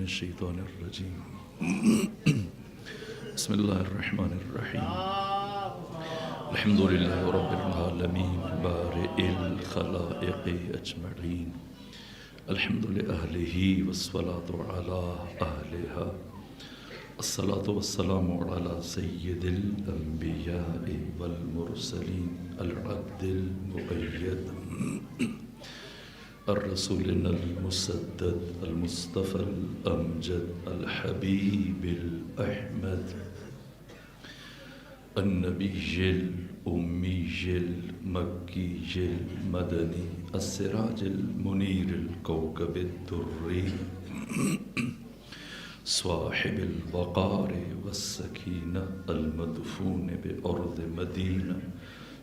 الشيطان الرجيم بسم الله الرحمن الرحيم الحمد لله رب العالمين بارئ الخلائق أجمعين الحمد لأهله والصلاة على أهلها الصلاة والسلام على سيد الأنبياء والمرسلين العبد المؤيد الرسول المسدد المصطفى الأمجد الحبيب الأحمد النبي الأمي المكي المدني السراج المنير الكوكب الدري صاحب الوقار والسكينة المدفون بأرض مدينة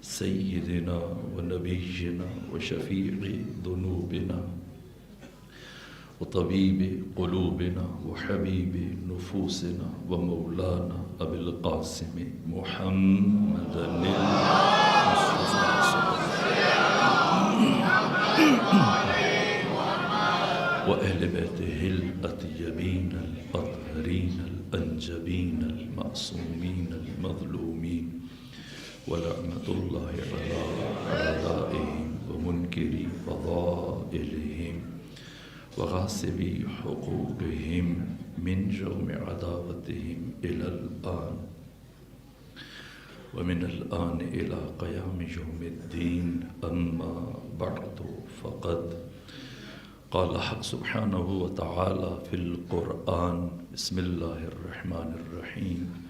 سيدنا ونبينا وشفيع ذنوبنا وطبيب قلوبنا وحبيب نفوسنا ومولانا أبي القاسم محمد المصطفى وأهل بيته الأطيبين الأطهرين الأنجبين المعصومين المظلومين ولعنة الله على أعدائهم ومنكري فضائلهم وغاصبي حقوقهم من جوم عداوتهم إلى الآن ومن الآن إلى قيام يوم الدين أما بعد فقد قال حق سبحانه وتعالى في القرآن بسم الله الرحمن الرحيم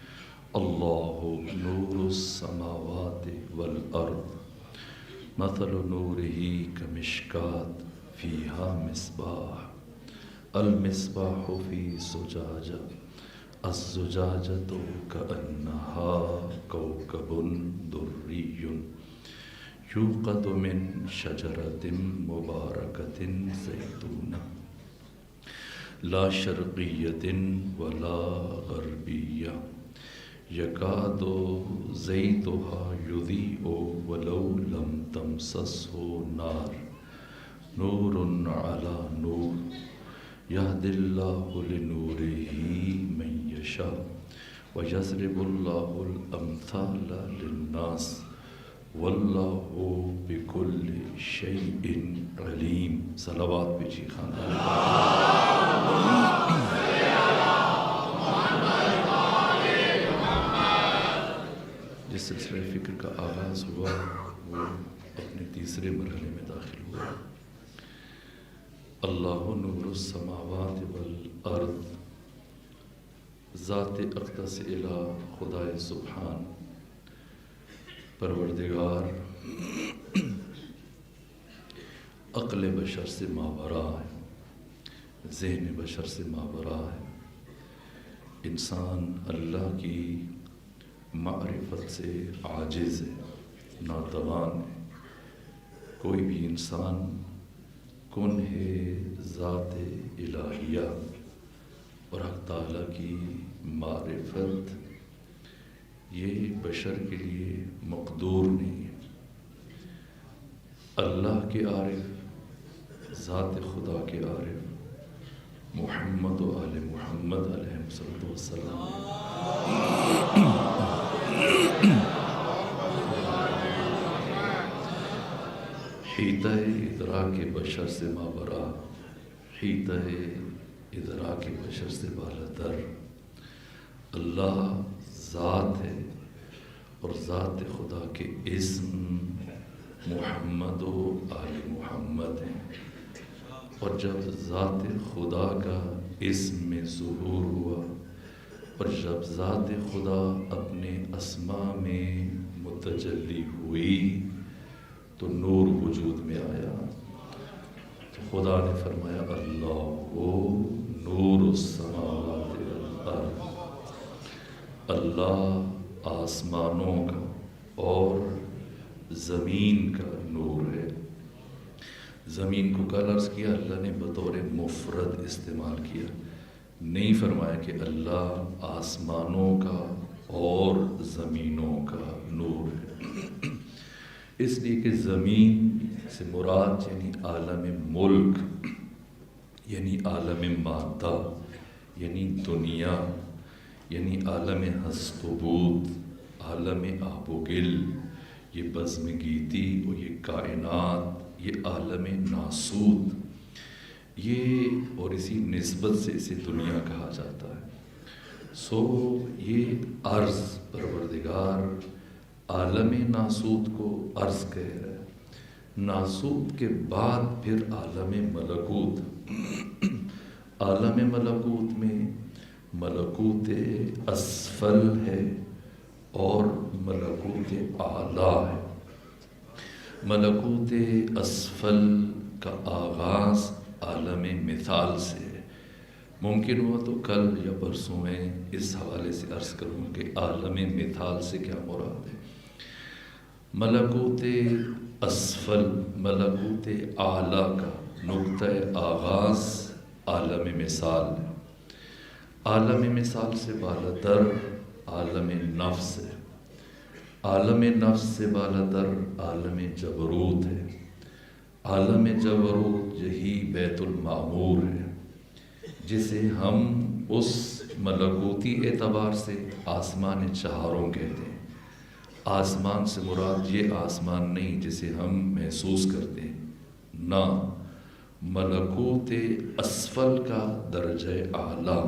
الله نور السماوات والأرض مثل نوره كمشكاة فيها مصباح المصباح في زجاجة الزجاجة كأنها كوكب دري يوقد من شجرة مباركة زيتونة لا شرقية ولا غربية يكاد زيتها يضيء ولو لم تمسسه نار نور على نور يهدي الله لنوره من يشاء ويضرب الله الأمثال للناس والله بكل شيء عليم صلوات بجی خاندان جس سلسلہ فکر کا آغاز ہوا وہ اپنے تیسرے مرحلے میں داخل ہوا اللہ نور السماوات والارض ذات اقدس الہ خدائے سبحان پروردگار عقل بشر سے ماورا ہے ذہن بشر سے ماورا ہے انسان اللہ کی معرفت سے عاجز ہے ناتوان ہے کوئی بھی انسان کن ہے ذات الہیہ اور حق تعالیٰ کی معرفت یہ بشر کے لیے مقدور نہیں ہے اللہ کے عارف ذات خدا کے عارف محمد و آل محمد علیہ السلام حیطہ ادراک بشر سے ماورا حیطہ ادراک بشر سے بالاتر اللہ ذات ہے اور ذات خدا کے اسم محمد و آل محمد ہیں اور جب ذات خدا کا اسم میں ظہور ہوا اور جب ذات خدا اپنے اسماء میں متجلی ہوئی تو نور وجود میں آیا تو خدا نے فرمایا اللہ نور السماوات والارض اللہ آسمانوں کا اور زمین کا نور ہے زمین کو کل عرض کیا اللہ نے بطور مفرد استعمال کیا نہیں فرمایا کہ اللہ آسمانوں کا اور زمینوں کا نور ہے اس لیے کہ زمین سے مراد یعنی عالم ملک یعنی عالم مادہ یعنی دنیا، یعنی عالم ہست و بود، عالم آب و گل، یہ بزم گیتی اور یہ کائنات، یہ عالم ناسود، یہ اور اسی نسبت سے اسے دنیا کہا جاتا ہے۔ سو یہ عرض پروردگار عالم ناسود کو عرض کہہ رہا ہے۔ ناسود کے بعد پھر عالم ملکوت، عالم ملکوت میں ملکوت اسفل ہے اور ملکوت اعلیٰ ہے۔ ملکوت اسفل کا آغاز عالم مثال سے ہے۔ ممکن ہوا تو کل یا پرسوں میں اس حوالے سے عرض کروں کہ عالم مثال سے کیا مراد ہے۔ ملکوت اسفل، ملکوت اعلیٰ کا نقطہ آغاز عالم مثال ہے۔ عالم مثال سے بالاتر عالم نفس ہے، عالم نفس سے بالاتر عالم جبروت ہے۔ عالم جبروت یہی بیت المعمور ہے، جسے ہم اس ملکوتی اعتبار سے آسمان چہاروں کہتے ہیں۔ آسمان سے مراد یہ آسمان نہیں جسے ہم محسوس کرتے ہیں، نہ، ملکوت اسفل کا درجہ اعلیٰ،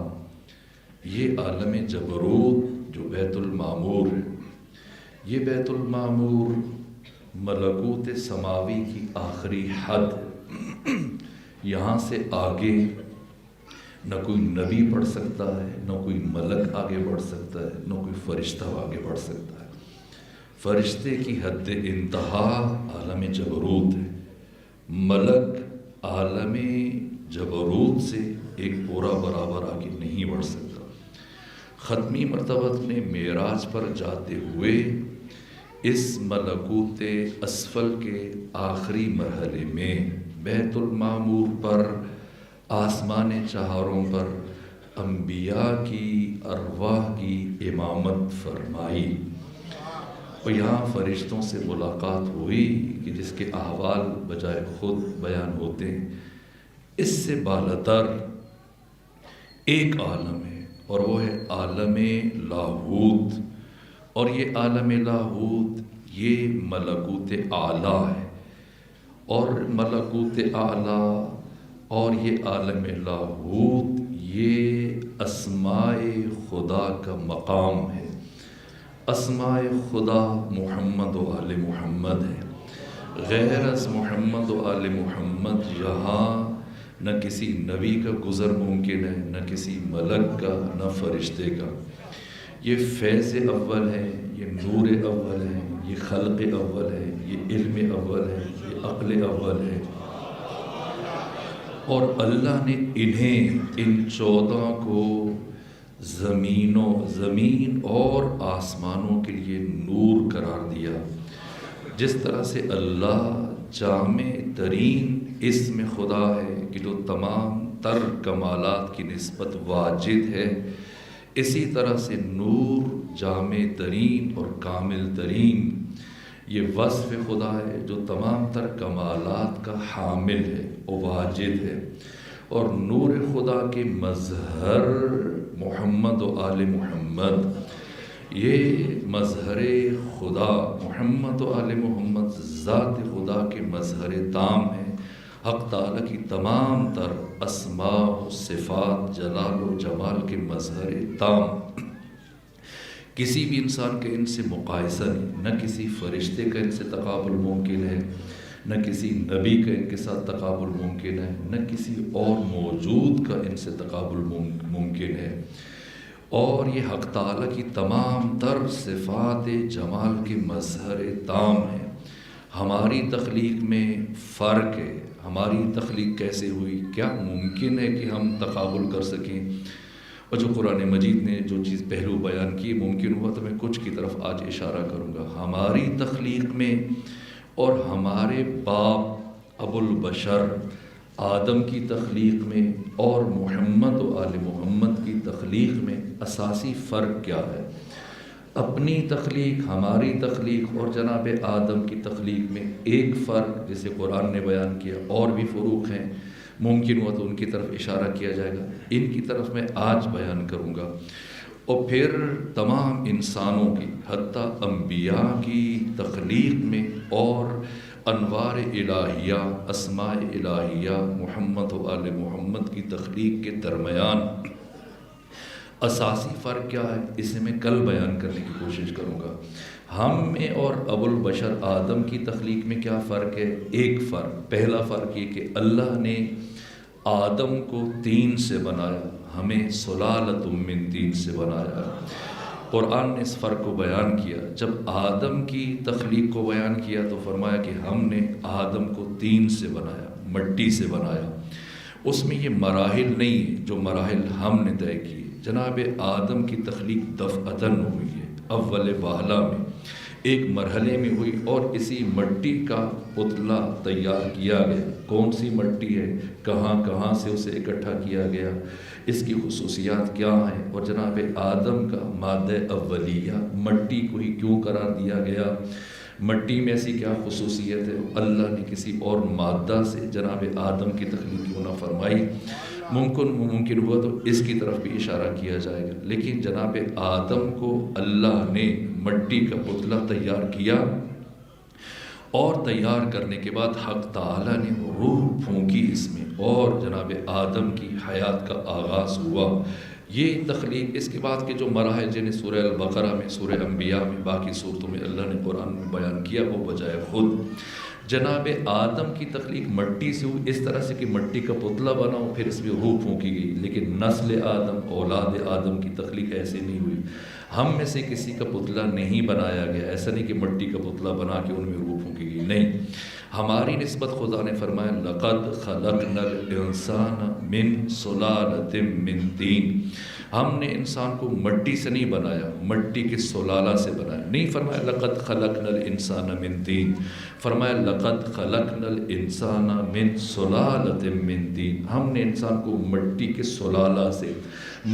یہ عالم جبروت جو بیت المعمور ہے۔ یہ بیت المعمور ملکوت سماوی کی آخری حد ہے۔ یہاں سے آگے نہ کوئی نبی بڑھ سکتا ہے، نہ کوئی ملک آگے بڑھ سکتا ہے، نہ کوئی فرشتہ آگے بڑھ سکتا ہے۔ فرشتے کی حد انتہا عالم جبروت ہے۔ ملک عالم جبروت سے ایک پورا برابر آگے نہیں بڑھ سکتا۔ ختمی مرتبہ نے معراج پر جاتے ہوئے اس ملکوت اسفل کے آخری مرحلے میں بیت المعمور پر، آسمان چہاروں پر انبیاء کی ارواح کی امامت فرمائی، اور یہاں فرشتوں سے ملاقات ہوئی کہ جس کے احوال بجائے خود بیان ہوتے ہیں۔ اس سے بالاتر ایک عالم ہے اور وہ ہے عالم لاہوت، اور یہ عالم لاہوت یہ ملکوت اعلیٰ ہے، اور ملکوت اعلیٰ اور یہ عالم لاہوت یہ اسماء خدا کا مقام ہے۔ اسماء خدا محمد و آل محمد ہے۔ غیر از محمد و آل محمد یہاں نہ کسی نبی کا گزر ممکن ہے، نہ کسی ملک کا، نہ فرشتے کا۔ یہ فیض اول ہے، یہ نور اول ہے، یہ خلق اول ہے، یہ علم اول ہے، یہ عقل اول ہے، اور اللہ نے انہیں ان 14 کو زمین اور آسمانوں کے لیے نور قرار دیا۔ جس طرح سے اللہ جامع ترین اسم خدا ہے کہ جو تمام تر کمالات کی نسبت واجد ہے، اسی طرح سے نور جامع ترین اور کامل ترین یہ وصف خدا ہے جو تمام تر کمالات کا حامل ہے اور واجد ہے۔ اور نور خدا کے مظہر محمد و آل محمد، یہ مظہر خدا محمد و آل محمد ذات خدا کے مظہر تام ہے۔ حق تعالیٰ کی تمام تر اسماء و صفات جلال و جمال کے مظہر تام، کسی بھی انسان کے ان سے مقایسہ نہیں، نہ کسی فرشتے کا ان سے تقابل ممکن ہے، نہ کسی نبی کا ان کے ساتھ تقابل ممکن ہے، نہ کسی اور موجود کا ان سے تقابل ممکن ہے۔ اور یہ حق تعالیٰ کی تمام تر صفات جمال کے مظہر تام ہے۔ ہماری تخلیق میں فرق ہے، ہماری تخلیق کیسے ہوئی، کیا ممکن ہے کہ ہم تقابل کر سکیں؟ اور جو قرآن مجید نے جو چیز پہلو بیان کی، ممکن ہوا تو میں کچھ کی طرف آج اشارہ کروں گا۔ ہماری تخلیق میں اور ہمارے باپ ابو البشر آدم کی تخلیق میں اور محمد و آل محمد کی تخلیق میں اساسی فرق کیا ہے؟ اپنی تخلیق، ہماری تخلیق اور جناب آدم کی تخلیق میں ایک فرق جسے قرآن نے بیان کیا، اور بھی فروق ہیں ممکن ہوا تو ان کی طرف اشارہ کیا جائے گا، ان کی طرف میں آج بیان کروں گا، اور پھر تمام انسانوں کی حتیٰ انبیاء کی تخلیق میں اور انوار الہیہ، اسماء الہیہ، محمد و آل محمد کی تخلیق کے درمیان اساسی فرق کیا ہے، اسے میں کل بیان کرنے کی کوشش کروں گا۔ ہم میں اور ابو البشر آدم کی تخلیق میں کیا فرق ہے؟ ایک فرق، پہلا فرق یہ کہ اللہ نے آدم کو طین سے بنایا، ہمیں سلالۃ من طین سے بنایا۔ قرآن نے اس فرق کو بیان کیا، جب آدم کی تخلیق کو بیان کیا تو فرمایا کہ ہم نے آدم کو طین سے بنایا، مٹی سے بنایا۔ اس میں یہ مراحل نہیں ہے جو مراحل ہم نے طے کیے۔ جناب آدم کی تخلیق دفعتاً ہوئی ہے، اول واہلا میں ایک مرحلے میں ہوئی، اور اسی مٹی کا پتلا تیار کیا گیا۔ کون سی مٹی ہے، کہاں سے اسے اکٹھا کیا گیا، اس کی خصوصیات کیا ہیں، اور جناب آدم کا مادہ اولیہ مٹی کو ہی کیوں قرار دیا گیا، مٹی میں ایسی کیا خصوصیت ہے، اللہ نے کسی اور مادہ سے جناب آدم کی تخلیق کیوں نہ فرمائی۔ ممکن ہوا تو اس کی طرف بھی اشارہ کیا جائے گا، لیکن جناب آدم کو اللہ نے مٹی کا پتلا تیار کیا، اور تیار کرنے کے بعد حق تعالیٰ نے روح پھونکی اس میں، اور جناب آدم کی حیات کا آغاز ہوا۔ یہ تخلیق، اس کے بعد کے جو مراحل جنہیں سورہ البقرہ میں، سورہ انبیاء میں، باقی صورتوں میں اللہ نے قرآن میں بیان کیا، وہ بجائے خود جناب آدم کی تخلیق مٹی سے ہوئی، اس طرح سے کہ مٹی کا پتلا بنا ہو، پھر اس میں روح پھونکی گئی، لیکن نسل آدم، اولاد آدم کی تخلیق ایسے نہیں ہوئی۔ ہم میں سے کسی کا پتلا نہیں بنایا گیا، ایسا نہیں کہ مٹی کا پتلا بنا کے ان میں روح پھونکی گئی، نہیں۔ ہماری نسبت خدا نے فرمایا لقد خلقنا الانسان من سلالۃ من طین، ہم نے انسان کو مٹی سے نہیں بنایا، مٹی کے سلالہ سے بنایا۔ نہیں فرمایا لقد خلقنا الانسان من طین، فرمایا لقد خلقنا الانسان من سلالۃ من طین، ہم نے انسان کو مٹی کے سلالہ سے،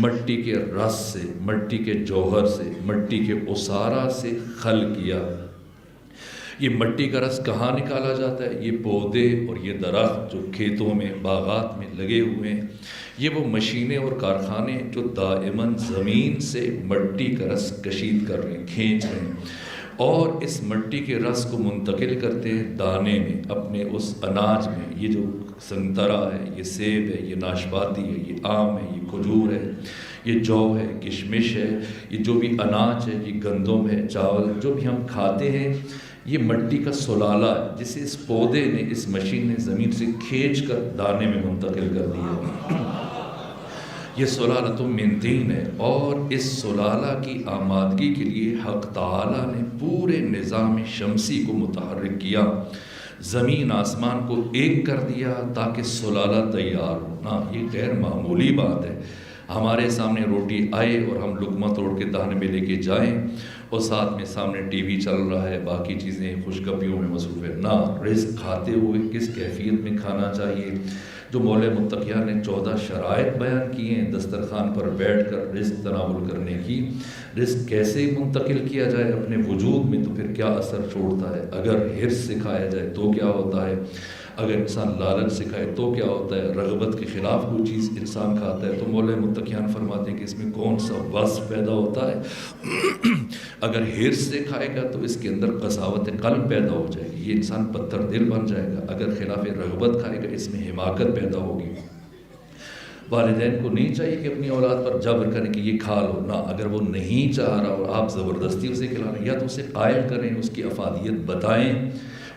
مٹی کے رس سے، مٹی کے جوہر سے، مٹی کے عصارہ سے خلق کیا۔ یہ مٹی کا رس کہاں نکالا جاتا ہے؟ یہ پودے اور یہ درخت جو کھیتوں میں، باغات میں لگے ہوئے ہیں، یہ وہ مشینیں اور کارخانے جو دائماً زمین سے مٹی کا رس کشید کر رہے ہیں، کھینچ رہے ہیں، اور اس مٹی کے رس کو منتقل کرتے ہیں دانے میں، اپنے اس اناج میں۔ یہ جو سنترا ہے، یہ سیب ہے، یہ ناشپاتی ہے، یہ آم ہے، یہ کھجور ہے، یہ جو ہے، کشمش ہے، یہ جو بھی اناج ہے، یہ گندم ہے، چاول، جو بھی ہم کھاتے ہیں، یہ مٹی کا سلالہ ہے جسے اس پودے نے، اس مشین نے زمین سے کھینچ کر دانے میں منتقل کر دیا۔ یہ سلالۃ من طین ہے، اور اس سلالہ کی آمادگی کے لیے حق تعالیٰ نے پورے نظام شمسی کو متحرک کیا، زمین آسمان کو ایک کر دیا تاکہ سلالہ تیار ہو۔ نا، یہ غیر معمولی بات ہے، ہمارے سامنے روٹی آئے اور ہم لقمہ توڑ کے دانے میں لے کے جائیں، اور ساتھ میں سامنے ٹی وی چل رہا ہے، باقی چیزیں خوشگپیوں میں مصروف ہے۔ نہ، رزق کھاتے ہوئے کس کیفیت میں کھانا چاہیے، جو مولا متقیہ نے 14 شرائط بیان کی ہیں دسترخوان پر بیٹھ کر رزق تناول کرنے کی، رزق کیسے منتقل کیا جائے اپنے وجود میں، تو پھر کیا اثر چھوڑتا ہے، اگر حرص سے کھایا جائے تو کیا ہوتا ہے، اگر انسان لالچ سے کھائے تو کیا ہوتا ہے، رغبت کے خلاف کوئی چیز انسان کھاتا ہے تو مولا متقیان فرماتے ہیں کہ اس میں کون سا وصف پیدا ہوتا ہے۔ اگر حرص سے کھائے گا تو اس کے اندر قساوت قلب پیدا ہو جائے گی، یہ انسان پتھر دل بن جائے گا۔ اگر خلاف رغبت کھائے گا، اس میں حماقت پیدا ہوگی۔ والدین کو نہیں چاہیے کہ اپنی اولاد پر جبر کریں کہ یہ کھا لو، نہ، اگر وہ نہیں چاہ رہا اور آپ زبردستی اسے کھلا رہے ہیں، یا تو اسے قائل کریں، اس کی افادیت بتائیں،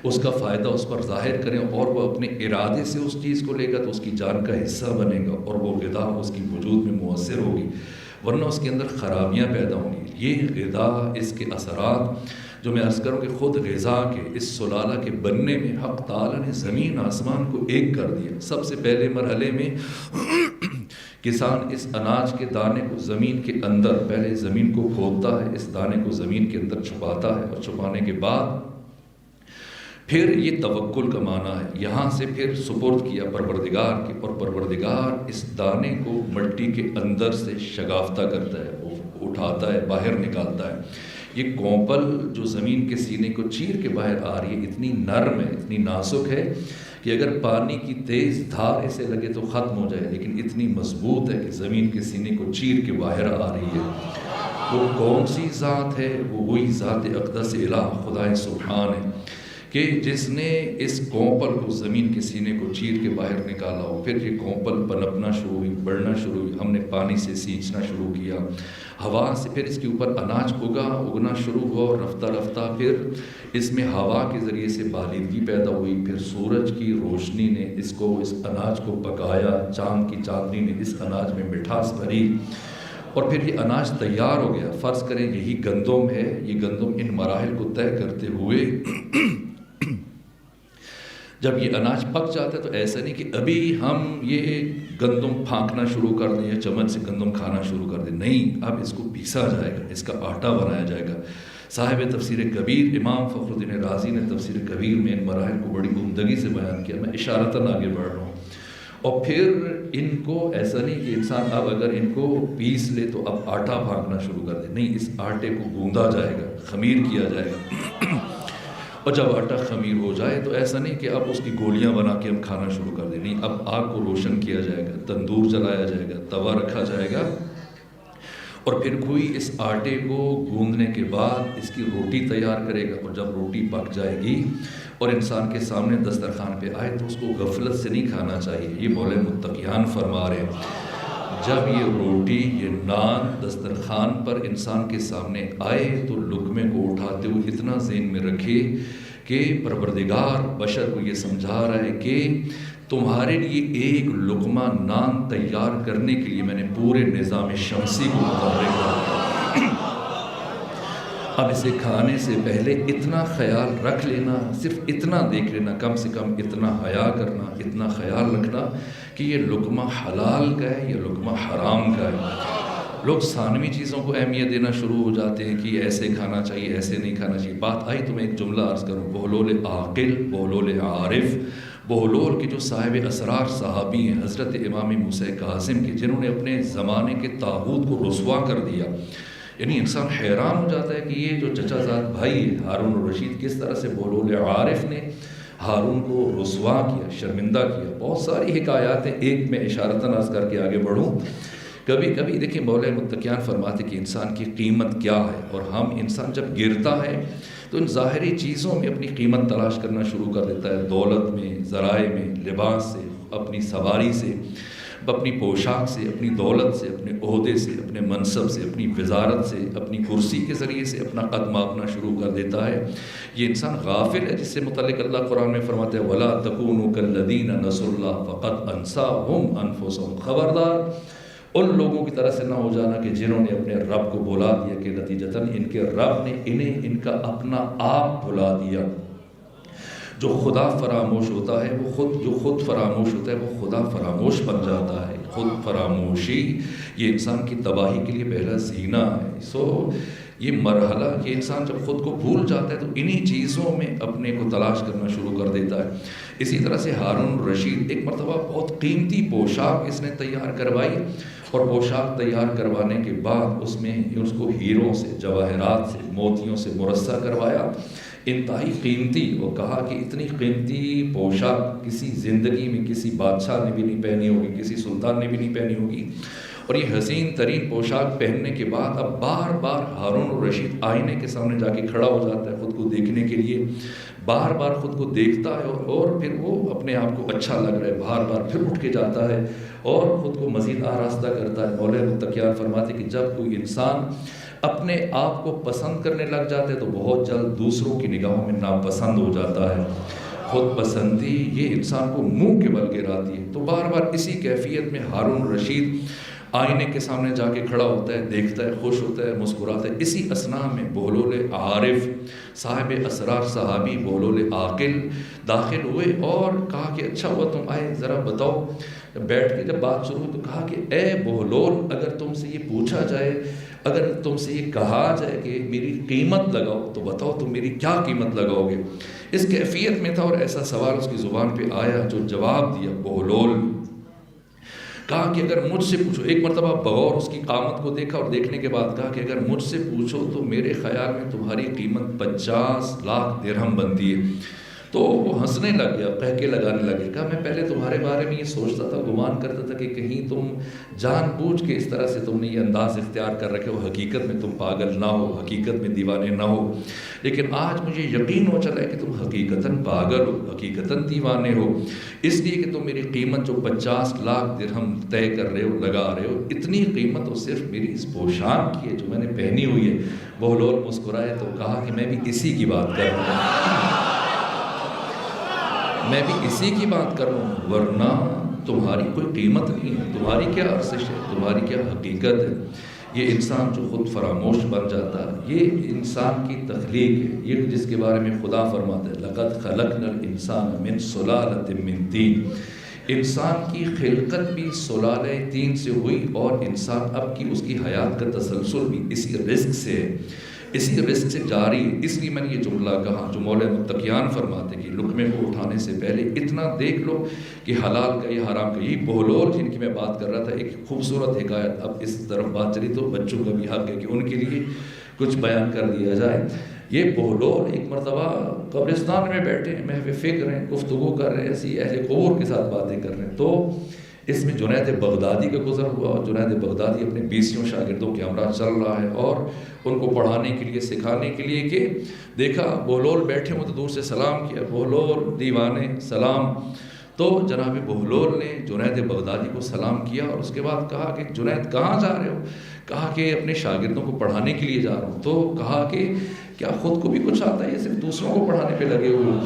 اس کا فائدہ اس پر ظاہر کریں، اور وہ اپنے ارادے سے اس چیز کو لے گا تو اس کی جان کا حصہ بنے گا، اور وہ غذا اس کی وجود میں مؤثر ہوگی، ورنہ اس کے اندر خرابیاں پیدا ہوں گی۔ یہ غذا، اس کے اثرات جو میں عرض کروں کہ خود غذا کے اس سلالہ کے بننے میں حق تعالیٰ نے زمین آسمان کو ایک کر دیا۔ سب سے پہلے مرحلے میں کسان اس اناج کے دانے کو زمین کے اندر پہلے زمین کو کھودتا ہے، اس دانے کو زمین کے اندر چھپاتا ہے، اور چھپانے کے بعد پھر یہ توکل کا معنی ہے، یہاں سے پھر سپرد کیا پروردگار کے، اور پروردگار اس دانے کو مٹی کے اندر سے شگافتہ کرتا ہے، اٹھاتا ہے، باہر نکالتا ہے۔ یہ کونپل جو زمین کے سینے کو چیر کے باہر آ رہی ہے، اتنی نرم ہے، اتنی نازک ہے کہ اگر پانی کی تیز دھار اسے لگے تو ختم ہو جائے، لیکن اتنی مضبوط ہے کہ زمین کے سینے کو چیر کے باہر آ رہی ہے۔ وہ کون سی ذات ہے؟ وہ وہی ذات اقدس الہ خدا سبحان ہے کہ جس نے اس کونپل کو زمین کے سینے کو چیر کے باہر نکالا ہو۔ پھر یہ کونپل پنپنا شروع ہوئی، بڑھنا شروع ہوئی، ہم نے پانی سے سینچنا شروع کیا، ہوا سے، پھر اس کے اوپر اناج اگنا شروع ہوا، اور رفتہ رفتہ پھر اس میں ہوا کے ذریعے سے بالیدگی پیدا ہوئی، پھر سورج کی روشنی نے اس اناج کو پکایا، چاند کی چاندنی نے اس اناج میں مٹھاس بھری، اور پھر یہ اناج تیار ہو گیا۔ فرض کریں یہی گندم ہے، یہ گندم ان مراحل کو طے کرتے ہوئے جب یہ اناج پک جاتا ہے تو ایسا نہیں کہ ابھی ہم یہ گندم پھانکنا شروع کر دیں یا چمچ سے گندم کھانا شروع کر دیں، نہیں، اب اس کو پیسا جائے گا، اس کا آٹا بنایا جائے گا۔ صاحب تفسیر کبیر امام فخر الدین رازی نے تفسیر کبیر میں ان مراحل کو بڑی عمدگی سے بیان کیا، میں اشارتاً آگے بڑھ رہا ہوں۔ اور پھر ان کو ایسا نہیں کہ انسان اب اگر ان کو پیس لے تو اب آٹا پھانکنا شروع کر دے، نہیں، اس آٹے کو گوندا جائے گا، خمیر کیا جائے گا، اور جب آٹا خمیر ہو جائے تو ایسا نہیں کہ اب اس کی گولیاں بنا کے ہم کھانا شروع کر دیں، نہیں، اب آگ کو روشن کیا جائے گا، تندور جلایا جائے گا، توا رکھا جائے گا، اور پھر کوئی اس آٹے کو گوندنے کے بعد اس کی روٹی تیار کرے گا، اور جب روٹی پک جائے گی اور انسان کے سامنے دسترخوان پہ آئے تو اس کو غفلت سے نہیں کھانا چاہیے۔ یہ مولا متقیان فرما رہے ہیں، جب یہ روٹی، یہ نان دسترخوان پر انسان کے سامنے آئے تو لقمے کو اٹھاتے ہوئے اتنا ذہن میں رکھے کہ پروردگار بشر کو یہ سمجھا رہا ہے کہ تمہارے لیے ایک لقمہ نان تیار کرنے کے لیے میں نے پورے نظام شمسی کو متحرک کر دیا۔ اب اسے کھانے سے پہلے اتنا خیال رکھ لینا، صرف اتنا دیکھ لینا، کم سے کم اتنا حیا کرنا، اتنا خیال رکھنا کہ یہ لقمہ حلال کا ہے یا لقمہ حرام کا ہے۔ لوگ ثانوی چیزوں کو اہمیت دینا شروع ہو جاتے ہیں کہ ایسے کھانا چاہیے، ایسے نہیں کھانا چاہیے۔ بات آئی تو میں ایک جملہ عرض کروں، بہلول عاقل، بہلول عارف، بہلول کے جو صاحب اسرار صحابی ہیں حضرت امام موسیٰ کاظم کے، جنہوں نے اپنے زمانے کے طاغوت کو رسوا کر دیا، یعنی انسان حیران ہو جاتا ہے کہ یہ جو چچا زاد بھائی ہے ہارون الرشید، کس طرح سے بہلول عارف نے ہارون کو رسوا کیا، شرمندہ کیا۔ بہت ساری حکایات ہیں، ایک میں اشارتاً عرض کر کے آگے بڑھوں۔ کبھی کبھی دیکھیں مولا متقیان فرماتے کہ انسان کی قیمت کیا ہے، اور ہم انسان جب گرتا ہے تو ان ظاہری چیزوں میں اپنی قیمت تلاش کرنا شروع کر دیتا ہے، دولت میں، ذرائع میں، لباس سے، اپنی سواری سے، اپنی پوشاک سے، اپنی دولت سے، اپنے عہدے سے، اپنے منصب سے، اپنی وزارت سے، اپنی کرسی کے ذریعے سے اپنا قد ماپنا شروع کر دیتا ہے۔ یہ انسان غافل ہے، جس سے متعلق اللہ قرآن میں فرماتے ہیں وَلَا تَكُونُوا كَالَّذِينَ نَسُوا اللَّهَ فَقَدْ أَنسَاهُمْ أَنفُسَهُمْ، خبردار ان لوگوں کی طرح سے نہ ہو جانا کہ جنہوں نے اپنے رب کو بھلا دیا، کہ نتیجتاً ان کے رب نے انہیں ان کا اپنا آپ بھلا دیا۔ جو خدا فراموش ہوتا ہے جو خود فراموش ہوتا ہے وہ خدا فراموش بن جاتا ہے۔ خود فراموشی یہ انسان کی تباہی کے لیے پہلا زینہ ہے۔ یہ مرحلہ کہ انسان جب خود کو بھول جاتا ہے تو انہی چیزوں میں اپنے کو تلاش کرنا شروع کر دیتا ہے۔ اسی طرح سے ہارون الرشید ایک مرتبہ بہت قیمتی پوشاک اس نے تیار کروائی، اور پوشاک تیار کروانے کے بعد اس میں اس کو ہیروں سے، جواہرات سے، موتیوں سے مرصع کروایا، انتہائی قیمتی، اور کہا کہ اتنی قیمتی پوشاک کسی زندگی میں کسی بادشاہ نے بھی نہیں پہنی ہوگی، کسی سلطان نے بھی نہیں پہنی ہوگی۔ اور یہ حسین ترین پوشاک پہننے کے بعد اب بار بار ہارون الرشید آئینے کے سامنے جا کے کھڑا ہو جاتا ہے خود کو دیکھنے کے لیے، بار بار خود کو دیکھتا ہے، اور پھر وہ اپنے آپ کو اچھا لگ رہا ہے، بار بار پھر اٹھ کے جاتا ہے اور خود کو مزید آراستہ کرتا ہے۔ مولا متقیان فرماتے کہ جب کوئی انسان اپنے آپ کو پسند کرنے لگ جاتے تو بہت جلد دوسروں کی نگاہوں میں ناپسند ہو جاتا ہے۔ خود پسندی یہ انسان کو منہ کے بل گراتی ہے۔ تو بار بار اسی کیفیت میں ہارون الرشید آئینے کے سامنے جا کے کھڑا ہوتا ہے، دیکھتا ہے، خوش ہوتا ہے، مسکراتا ہے۔ اسی اثناء میں بہلول عارف صاحب اسرار صحابی بہلول عاقل داخل ہوئے اور کہا کہ اچھا ہوا تم آئے، ذرا بتاؤ۔ بیٹھ کے جب بات شروع ہوئی تو کہا کہ اے بہلول، اگر تم سے یہ پوچھا جائے، اگر تم سے یہ کہا جائے کہ میری قیمت لگاؤ تو بتاؤ تم میری کیا قیمت لگاؤ گے؟ اس کیفیت میں تھا، اور ایسا سوال اس کی زبان پہ آیا جو جواب دیا بہلول کہا کہ اگر مجھ سے پوچھو، ایک مرتبہ بغور اس کی قامت کو دیکھا اور دیکھنے کے بعد کہا کہ اگر مجھ سے پوچھو تو میرے خیال میں تمہاری قیمت 50 لاکھ درہم بنتی ہے۔ تو وہ ہنسنے لگ گیا، قہقہے لگانے لگے. کہا میں پہلے تمہارے بارے میں یہ سوچتا تھا، گمان کرتا تھا کہ کہیں تم جان بوجھ کے اس طرح سے تم نے یہ انداز اختیار کر رکھے ہو، حقیقت میں تم پاگل نہ ہو، حقیقت میں دیوانے نہ ہو. لیکن آج مجھے یقین ہو چلا ہے کہ تم حقیقتاً پاگل ہو، حقیقتاً دیوانے ہو. اس لیے کہ تم میری قیمت جو 50 لاکھ درہم طے کر رہے ہو، لگا رہے ہو، اتنی قیمت وہ صرف میری اس پوشاک کی ہے جو میں نے پہنی ہوئی ہے. بہلول مسکرائے تو کہا کہ میں بھی اسی کی بات کر رہا ہوں، میں بھی اسی کی بات کر رہا ہوں، ورنہ تمہاری کوئی قیمت نہیں ہے، تمہاری کیا ارزش ہے، تمہاری کیا حقیقت ہے. یہ انسان جو خود فراموش بن جاتا ہے، یہ انسان کی تخلیق ہے، یہ جس کے بارے میں خدا فرماتا ہے لَقَدْ خَلَقْنَا الْإِنسَانَ مِنْ صُلَالَةٍ مِّن طِينٍ. انسان کی خلقت بھی سلالہ طین سے ہوئی، اور انسان اب کی اس کی حیات کا تسلسل بھی اسی رزق سے ہے، اسی رزق سے جاری ہے. اس لیے میں نے یہ جملہ کہا جو مولا متقیان فرماتے کہ لقمے کو اٹھانے سے پہلے اتنا دیکھ لو کہ حلال کا یہ حرام کا. یہی بہلول جن کی میں بات کر رہا تھا، ایک خوبصورت حکایت. اب اس طرف بات چلی تو بچوں کا بھی حق ہے کہ ان کے لیے کچھ بیان کر دیا جائے. یہ بہلول ایک مرتبہ قبرستان میں بیٹھے ہیں، محو فکر ہیں، گفتگو کر رہے ہیں، ایسی اہل قبور کے ساتھ باتیں کر رہے ہیں. تو اس میں جنید بغدادی کا گزر ہوا، اور جنید بغدادی اپنے 20 شاگردوں کے ہمراہ چل رہا ہے، اور ان کو پڑھانے کے لیے، سکھانے کے لیے. کہ دیکھا بہلول بیٹھے ہوں تو دور سے سلام کیا، بہلول دیوانے سلام. تو جناب بہلول نے جنید بغدادی کو سلام کیا، اور اس کے بعد کہا کہ جنید کہاں جا رہے ہو؟ کہا کہ اپنے شاگردوں کو پڑھانے کے لیے جا رہا ہوں. تو کہا کہ کیا خود کو بھی کچھ آتا ہے یا صرف دوسروں کو پڑھانے پہ لگے ہوئے؟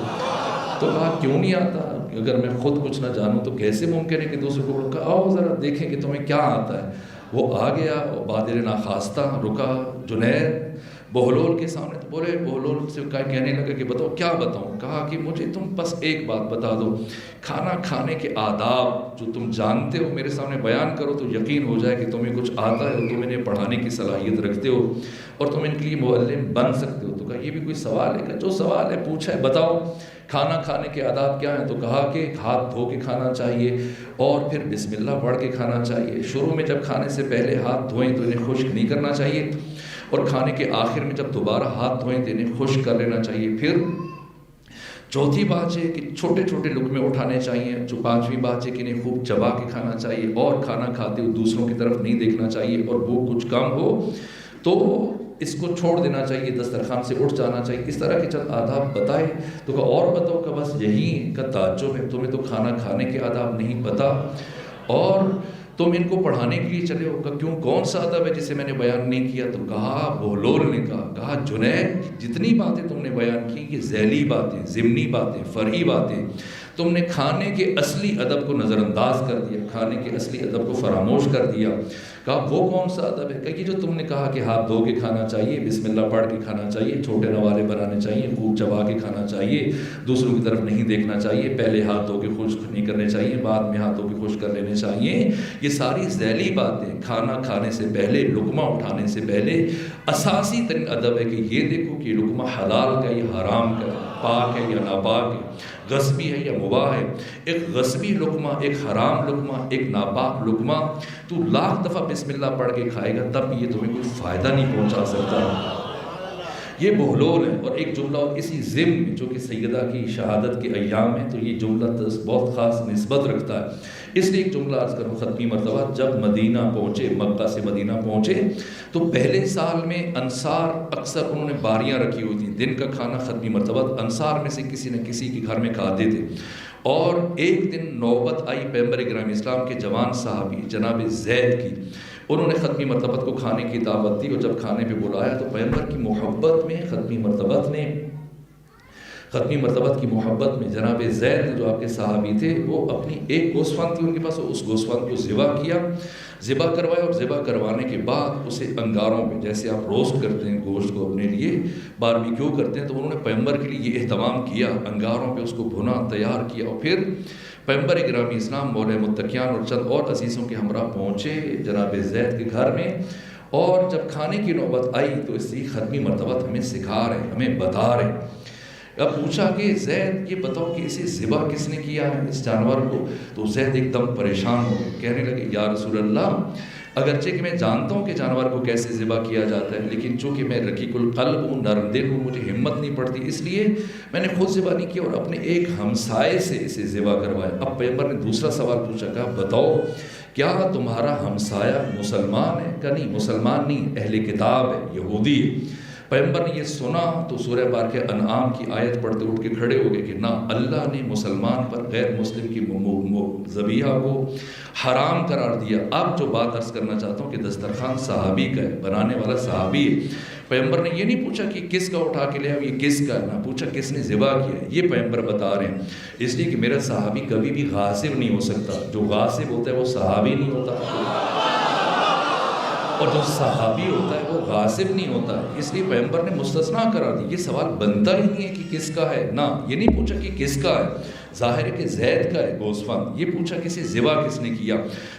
تو کہا کیوں نہیں آتا؟ اگر میں خود کچھ نہ جانوں تو کیسے ممکن ہے کہ دوسروں کو؟ کہا آؤ ذرا دیکھیں کہ تمہیں کیا آتا ہے. وہ آ گیا اور بادر ناخواستہ رکا جنید بہلول کے سامنے. تو بولے بہلول سے کہنے لگا کہ بتاؤ کیا بتاؤں؟ کہا کہ مجھے تم بس ایک بات بتا دو، کھانا کھانے کے آداب جو تم جانتے ہو میرے سامنے بیان کرو تو یقین ہو جائے کہ تمہیں کچھ آتا ہے اور تم انہیں پڑھانے کی صلاحیت رکھتے ہو اور تم ان کے لیے معلم بن سکتے ہو. تو کہا یہ بھی کوئی سوال ہے؟ کہ جو سوال ہے پوچھا ہے، بتاؤ کھانا کھانے کے آداب کیا ہیں؟ تو کہا کہ ہاتھ دھو کے کھانا چاہیے، اور پھر بسم اللہ پڑھ کے کھانا چاہیے. شروع میں جب کھانے سے پہلے ہاتھ دھوئیں تو انہیں خشک نہیں کرنا چاہیے، اور کھانے کے آخر میں جب دوبارہ ہاتھ دھوئیں تو انہیں خشک کر لینا چاہیے. پھر چوتھی بات ہے کہ چھوٹے چھوٹے لقمے اٹھانے چاہیے. جو پانچویں بات ہے کہ انہیں خوب چبا کے کھانا چاہیے، اور کھانا کھاتے ہوئے دوسروں کی طرف نہیں دیکھنا چاہیے، اور وہ کچھ کم ہو تو اس کو چھوڑ دینا چاہیے، دسترخوان سے اٹھ جانا چاہیے. اس طرح کے چند آداب بتائے. تو کہا اور بتاؤ؟ کہ بس یہی کا تعجب ہے، تمہیں تو کھانا کھانے کے آداب نہیں پتا اور تم ان کو پڑھانے کے لیے چلے ہو. کہ کیوں، کون سا ادب ہے جسے میں نے بیان نہیں کیا؟ تو کہا بہلول نے کہا جنید جتنی باتیں تم نے بیان کی یہ ذیلی باتیں، ضمنی باتیں، فرعی باتیں. تم نے کھانے کے اصلی ادب کو نظر انداز کر دیا، کھانے کے اصلی ادب کو فراموش کر دیا. کہا وہ کون سا ادب ہے؟ کہ یہ جو تم نے کہا کہ ہاتھ دھو کے کھانا چاہیے، بسم اللہ پڑھ کے کھانا چاہیے، چھوٹے نوالے بنانے چاہیے، خوب چبا کے کھانا چاہیے، دوسروں کی طرف نہیں دیکھنا چاہیے، پہلے ہاتھ دھو کے خشک نہیں کرنے چاہیے، بعد میں ہاتھ دھو کے خشک کر لینے چاہیے. یہ ساری ذیلی باتیں کھانا کھانے سے پہلے، لقمہ اٹھانے سے پہلے اساسی ترین ادب ہے کہ یہ دیکھو کہ لقمہ حلال کا یا حرام کا، پاک ہے یا ناپاک ہے، غصبی ہے یا مباح ہے. ایک غصبی لقمہ، ایک حرام لقمہ، ایک ناپاک لقمہ تو لاکھ دفعہ بسم اللہ پڑھ کے کھائے گا تب یہ تمہیں کوئی فائدہ نہیں پہنچا سکتا. یہ بہلول ہے. اور ایک جملہ اسی ضمن میں جو کہ سیدہ کی شہادت کے ایام ہے، تو یہ جملہ بہت خاص نسبت رکھتا ہے. اس لیے ایک جملہ عرض کروں ختمی مرتبہ. جب مدینہ پہنچے، مکہ سے مدینہ پہنچے، تو پہلے سال میں انصار اکثر انہوں نے باریاں رکھی ہوئی تھیں، دن کا کھانا ختمی مرتبہ انصار میں سے کسی نہ کسی کے گھر میں کھاتے تھے. اور ایک دن نوبت آئی پیغمبر اکرم اسلام کے جوان صحابی جناب زید کی. انہوں نے ختمی مرتبت کو کھانے کی دعوت دی، اور جب کھانے پہ بلایا تو پیغمبر کی محبت میں ختمی مرتبت کی محبت میں جناب زید جو آپ کے صحابی تھے، وہ اپنی ایک گوسفند تھی ان کے پاس، اس گوسفند کو ذبح کیا، ذبح کروایا، اور ذبح کروانے کے بعد اسے انگاروں پہ، جیسے آپ روسٹ کرتے ہیں گوشت کو اپنے لیے، باربیکیو کرتے ہیں، تو انہوں نے پیغمبر کے لیے یہ اہتمام کیا، انگاروں پہ اس کو بھنا تیار کیا. اور پھر پیغمبر گرامی اسلام مولا متقیان اور چند اور عزیزوں کے ہمراہ پہنچے جناب زید کے گھر میں. اور جب کھانے کی نوبت آئی تو اس کی ختمی مرتبہ ہمیں سکھا رہے، ہمیں بتا رہے. اب پوچھا کہ زید یہ بتاؤ کہ اسے ذبح کس نے کیا ہے، اس جانور کو؟ تو زید ایک دم پریشان ہو گئے، کہنے لگے یا رسول اللہ اگرچہ کہ میں جانتا ہوں کہ جانور کو کیسے ذبح کیا جاتا ہے، لیکن چونکہ میں رقیق القلب ہوں، نرم دل ہوں، مجھے ہمت نہیں پڑتی، اس لیے میں نے خود ذبح نہیں کیا اور اپنے ایک ہمسائے سے اسے ذبح کروایا۔ اب پیغمبر نے دوسرا سوال پوچھا، کہا بتاؤ کیا تمہارا ہمسایہ مسلمان ہے؟ کہا نہیں، مسلمان نہیں، اہل کتاب ہے، یہودی ہے۔ پیغمبر نے یہ سنا تو سورہ بارکہ انعام کی آیت پڑھتے اٹھ کے کھڑے ہو گئے کہ نہ، اللہ نے مسلمان پر غیر مسلم کی ذبیحہ کو حرام قرار دیا۔ اب جو بات عرض کرنا چاہتا ہوں کہ دسترخوان صحابی کا ہے، بنانے والا صحابی ہے۔ پیغمبر نے یہ نہیں پوچھا کہ کس کا اٹھا کے لے آؤ، یہ کس کا ہے، نہ پوچھا کس نے ذبح کیا ہے، یہ پیغمبر بتا رہے ہیں، اس لیے کہ میرا صحابی کبھی بھی غاصب نہیں ہو سکتا۔ جو غاصب ہوتا ہے وہ صحابی نہیں ہوتا، اور جو صحابی ہوتا ہے وہ غاصب نہیں ہوتا ہے، اس لیے پیغمبر نے مستثنا کرا دی۔ یہ سوال بنتا ہی نہیں ہے کہ کس کا ہے، نہ یہ نہیں پوچھا کہ کس کا ہے، ظاہر ہے کہ زید کا ہے گوسفند، یہ پوچھا کسی ذبح کس نے کیا۔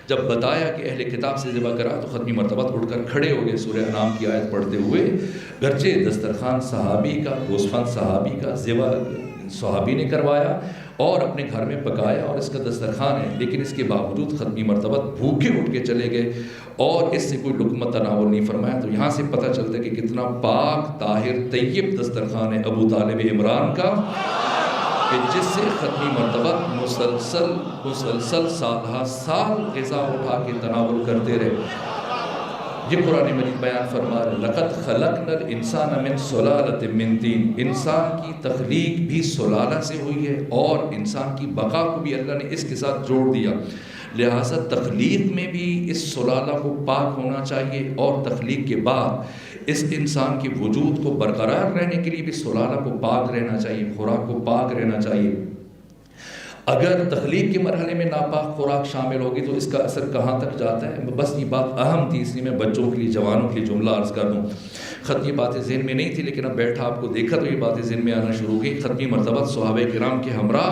جب بتایا کہ اہل کتاب سے ذبح کرا تو ختمی مرتبہ اٹھ کر کھڑے ہو گئے سورہ انعام کی آیت پڑھتے ہوئے، گرچہ دسترخوان صحابی کا، گوسفند صحابی کا، ذبح صحابی نے کروایا اور اپنے گھر میں پکایا اور اس کا دسترخوان ہے، لیکن اس کے باوجود ختمی مرتبہ بھوکے اٹھ کے چلے گئے اور اس سے کوئی لقمہ تناول نہیں فرمایا۔ تو یہاں سے پتہ چلتا ہے کہ کتنا پاک طاہر طیب دسترخوان ہے ابو طالب عمران کا، کہ جس سے ختمی مرتبہ مسلسل سالہ سال غذا اٹھا کے تناول کرتے رہے۔ یہ قرآن مجید بیان فرما رہے لَقَدْ خَلَقْنَا الْإِنسَانَ مِنْ صُلَالَةٍ مِّن طِينٍ، انسان کی تخلیق بھی سلالہ سے ہوئی ہے اور انسان کی بقا کو بھی اللہ نے اس کے ساتھ جوڑ دیا، لہٰذا تخلیق میں بھی اس سلالہ کو پاک ہونا چاہیے اور تخلیق کے بعد اس انسان کے وجود کو برقرار رہنے کے لیے بھی سلالہ کو پاک رہنا چاہیے، خوراک کو پاک رہنا چاہیے۔ اگر تخلیق کے مرحلے میں ناپاک خوراک شامل ہوگی تو اس کا اثر کہاں تک جاتا ہے؟ بس یہ بات اہم تھی، اس لیے میں بچوں کے لیے، جوانوں کے لیے جملہ عرض کر دوں۔ ختمی باتیں ذہن میں نہیں تھی لیکن اب بیٹھا آپ کو دیکھا تو یہ باتیں ذہن میں آنا شروع ہوئی۔ ختمی مرتبہ صحابہ کرام کے ہمراہ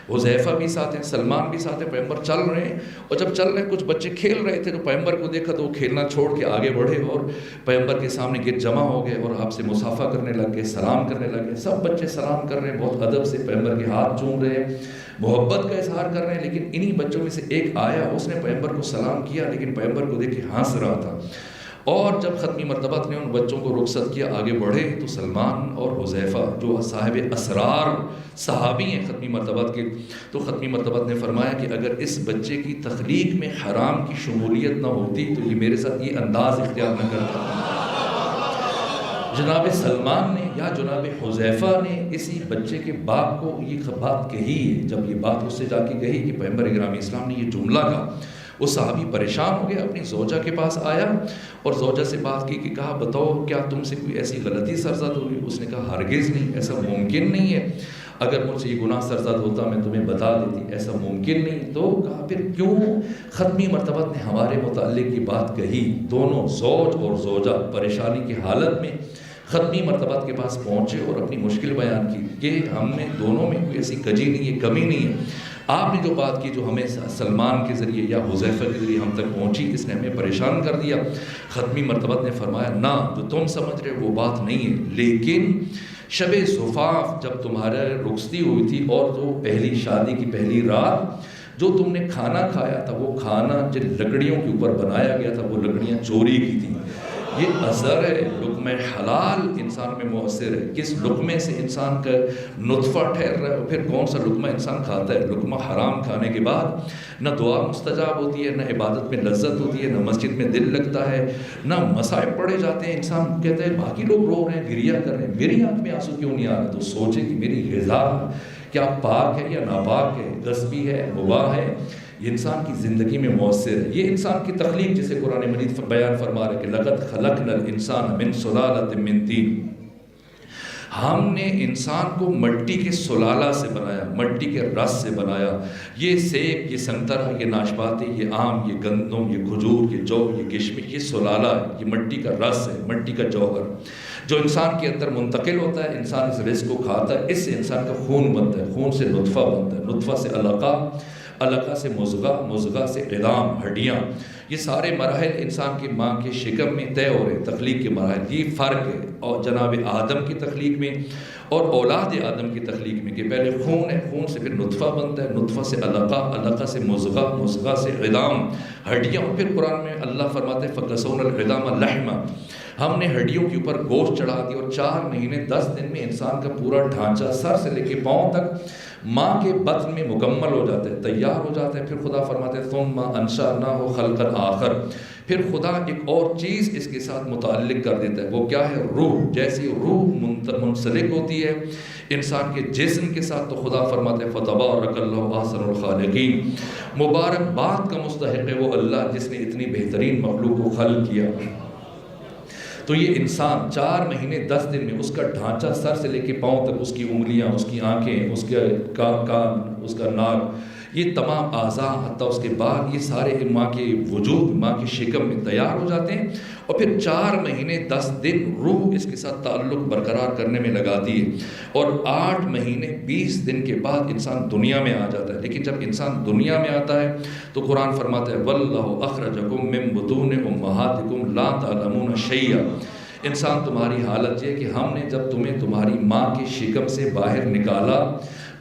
حذیفہ بھی ساتھ ہیں، سلمان بھی ساتھ ہیں، پیغمبر چل رہے ہیں، اور جب چل رہے ہیں کچھ بچے کھیل رہے تھے تو پیغمبر کو دیکھا تو وہ کھیلنا چھوڑ کے آگے بڑھے اور پیغمبر کے سامنے گر جمع ہو گئے اور آپ سے مصافحہ کرنے لگ گئے، سلام کرنے لگے۔ سب بچے سلام کر رہے ہیں، بہت ادب سے پیغمبر کے ہاتھ چوم رہے ہیں، محبت کا اظہار کر رہے ہیں، لیکن انہی بچوں میں سے ایک آیا، اس نے پیغمبر کو سلام کیا لیکن پیغمبر کو دیکھ کے ہنس رہا تھا۔ اور جب ختمی مرتبہ نے ان بچوں کو رخصت کیا، آگے بڑھے تو سلمان اور حذیفہ جو صاحب اسرار صحابی ہیں ختمی مرتبہ کے، تو ختمی مرتبہ نے فرمایا کہ اگر اس بچے کی تخلیق میں حرام کی شمولیت نہ ہوتی تو یہ میرے ساتھ یہ انداز اختیار نہ کرتا۔ جناب سلمان نے یا جناب حذیفہ نے اسی بچے کے باپ کو یہ بات کہی ہے، جب یہ بات اس سے جا کے کہی کہ پیغمبر اکرام اسلام نے یہ جملہ کہا، وہ صحابی پریشان ہو گیا، اپنی زوجہ کے پاس آیا اور زوجہ سے بات کی کہ کہا بتاؤ کیا تم سے کوئی ایسی غلطی سرزد ہوئی؟ اس نے کہا ہرگز نہیں، ایسا ممکن نہیں ہے، اگر مجھ سے یہ گناہ سرزد ہوتا میں تمہیں بتا دیتی، ایسا ممکن نہیں۔ تو کہا پھر کیوں ختمی مرتبہ نے ہمارے متعلق کی بات کہی؟ دونوں زوج اور زوجہ پریشانی کی حالت میں ختمی مرتبہ کے پاس پہنچے اور اپنی مشکل بیان کی کہ ہم نے دونوں میں کوئی ایسی کجی نہیں ہے، کمی نہیں ہے، آپ نے جو بات کی جو ہمیں سلمان کے ذریعے یا حذیفہ کے ذریعے ہم تک پہنچی، اس نے ہمیں پریشان کر دیا۔ ختمی مرتبہ نے فرمایا نہ، جو تم سمجھ رہے وہ بات نہیں ہے، لیکن شب زفاف جب تمہارے رخصتی ہوئی تھی اور تو پہلی شادی کی پہلی رات جو تم نے کھانا کھایا تھا، وہ کھانا جن لکڑیوں کے اوپر بنایا گیا تھا وہ لکڑیاں چوری کی تھیں۔ یہ اثر ہے لقمہ حلال انسان میں مؤثر ہے، کس لقمے سے انسان کا نطفہ ٹھہر رہا ہے، پھر کون سا لقمہ انسان کھاتا ہے۔ لقمہ حرام کھانے کے بعد نہ دعا مستجاب ہوتی ہے، نہ عبادت میں لذت ہوتی ہے، نہ مسجد میں دل لگتا ہے، نہ مسائب پڑے جاتے ہیں۔ انسان کہتا ہے باقی لوگ رو رہے ہیں، گریہ کر رہے ہیں، میری آنکھ میں آنسو کیوں نہیں آ رہا؟ تو سوچے کہ میری غذا کیا پاک ہے یا ناپاک ہے، غصبی ہے، مباح ہے، یہ انسان کی زندگی میں مؤثر ہے۔ یہ انسان کی تخلیق جسے قرآن مجید بیان فرما رہا ہے کہ لَقَدْ خَلَقْنَا الْإِنسَانَ مِنْ صُلَالَةٍ مِّن طِينٍ، ہم نے انسان کو مٹی کے سلالہ سے بنایا، مٹی کے رس سے بنایا۔ یہ سیب، یہ سنترا، یہ ناشپاتی، یہ آم، یہ گندم، یہ کھجور، یہ جو، یہ کشمش، یہ سلالہ ہے، یہ مٹی کا رس ہے، مٹی کا جوہر جو انسان کے اندر منتقل ہوتا ہے۔ انسان اس رزق کو کھاتا ہے، اس سے انسان کا خون بنتا ہے، خون سے نطفہ بنتا ہے، نطفہ سے علقہ، علقہ سے مضغہ، مضغہ سے عظام، ہڈیاں، یہ سارے مراحل انسان کی ماں کے شکم میں طے ہو رہے ہیں، تخلیق کے مراحل، یہ فرق ہے اور جناب آدم کی تخلیق میں اور اولاد آدم کی تخلیق میں، کہ پہلے خون ہے، خون سے پھر نطفہ بنتا ہے، نطفہ سے علقہ، علقہ سے مضغہ، مضغہ سے عظام، ہڈیاں، اور پھر قرآن میں اللہ فرماتے ہیں فَكَسَوْنَا الْعِظَامَ لَحْمًا، ہم نے ہڈیوں کے اوپر گوشت چڑھا دیا، اور 4 مہینے 10 دن میں انسان کا پورا ڈھانچہ سر سے لے کے پاؤں تک ماں کے بطن میں مکمل ہو جاتا ہے، تیار ہو جاتا ہے۔ پھر خدا فرماتے ہیں ثُمَّ أَنشَأْنَاهُ خَلْقًا آخر، پھر خدا ایک اور چیز اس کے ساتھ متعلق کر دیتا ہے، وہ کیا ہے؟ روح۔ جیسی روح منسلک ہوتی ہے انسان کے جسم کے ساتھ، تو خدا فرماتے ہیں فَتَبَارَكَ اللَّهُ أَحْسَنُ الْخَالِقِينَ، مبارکباد کا مستحق ہے وہ اللہ جس نے اتنی بہترین مخلوق کو خلق کیا۔ تو یہ انسان 4 مہینے 10 دن میں اس کا ڈھانچہ سر سے لے کے پاؤں تک، اس کی انگلیاں، اس کی آنکھیں، اس کے کان، اس کا ناک، یہ تمام اعضاء، حتیٰ اس کے بعد یہ سارے ماں کے وجود، ماں کی شکم میں تیار ہو جاتے ہیں، اور پھر 4 مہینے 10 دن روح اس کے ساتھ تعلق برقرار کرنے میں لگاتی ہے، اور 8 مہینے 20 دن کے بعد انسان دنیا میں آ جاتا ہے۔ لیکن جب انسان دنیا میں آتا ہے تو قرآن فرماتا ہے وَاللَّهُ أَخْرَجَكُم مِّن بُطُونِ أُمَّهَاتِكُمْ لَا تَعْلَمُونَ شَيْئًا، انسان تمہاری حالت یہ ہے کہ ہم نے جب تمہیں تمہاری ماں کی شکم سے باہر نکالا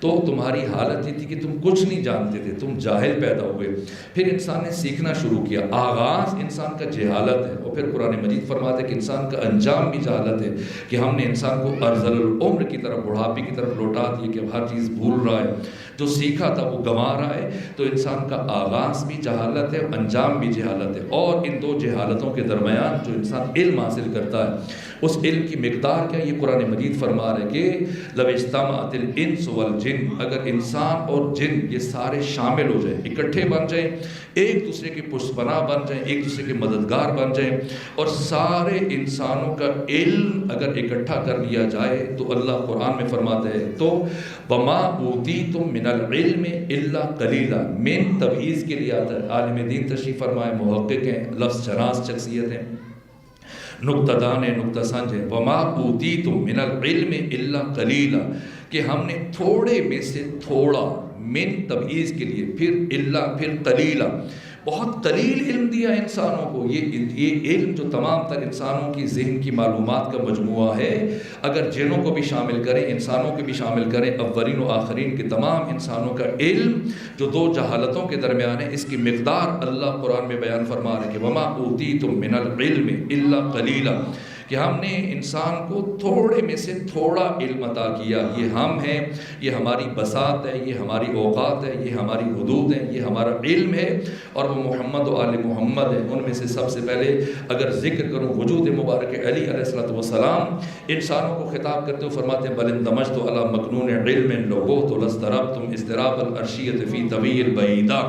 تو تمہاری حالت یہ تھی کہ تم کچھ نہیں جانتے تھے، تم جاہل پیدا ہوئے۔ پھر انسان نے سیکھنا شروع کیا، آغاز انسان کا جہالت ہے، اور پھر قرآن مجید فرماتا ہے کہ انسان کا انجام بھی جہالت ہے، کہ ہم نے انسان کو ارذل العمر کی طرف، بڑھاپے کی طرف لوٹا دیا، کہ اب ہر چیز بھول رہا ہے، جو سیکھا تھا وہ گنوا رہا ہے۔ تو انسان کا آغاز بھی جہالت ہے، انجام بھی جہالت ہے، اور ان 2 جہالتوں کے درمیان جو انسان علم حاصل کرتا ہے اس علم کی مقدار کیا؟ یہ قرآن مجید فرما رہا ہے کہ لَوِ اجْتَمَعَتِ الْإِنسُ وَالْجِنُّ، اگر انسان اور جن یہ سارے شامل ہو جائیں، اکٹھے بن جائیں، ایک دوسرے کے پشت پناہ بن جائیں، ایک دوسرے کے مددگار بن جائیں، اور سارے انسانوں کا علم اگر اکٹھا کر لیا جائے، تو اللہ قرآن میں فرماتا ہے تو وَمَا أُوتِيتُم مِّنَ الْعِلْمِ إِلَّا قَلِيلًا، من تبعیض کے لیے آتا ہے، عالم دین تشریف فرمائے، محقق ہیں، لفظ شناس شخصیت ہیں، نکتہ دان ہے، نکتہ سنج ہے، وَمَا أُوتِيتُم مِّنَ الْعِلْمِ إِلَّا قَلِيلًا، کہ ہم نے تھوڑے میں سے تھوڑا، من تبعیض کے لیے، پھر قلیلا، بہت قلیل علم دیا انسانوں کو۔ یہ علم جو تمام تر انسانوں کی ذہن کی معلومات کا مجموعہ ہے، اگر جنوں کو بھی شامل کریں، انسانوں کو بھی شامل کریں، اولین و آخرین کے تمام انسانوں کا علم جو 2 جہالتوں کے درمیان ہے، اس کی مقدار اللہ قرآن میں بیان فرما رہے کہ وَمَا أُوتِيتُم مِّنَ الْعِلْمِ إِلَّا قَلِيلًا، کہ ہم نے انسان کو تھوڑے میں سے تھوڑا علم عطا کیا۔ یہ ہم ہیں، یہ ہماری بساط ہے، یہ ہماری اوقات ہے، یہ ہماری حدود ہیں، یہ ہمارا علم ہے، اور وہ محمد و آل محمد ہے۔ ان میں سے سب سے پہلے اگر ذکر کروں وجود مبارک علی علیہ السلام، انسانوں کو خطاب کرتے ہوئے فرماتے ہیں بل اندمجت علی مکنون علم لوگوت لاضطربتم اضطراب العرشیۃ فی طویل بعیدا،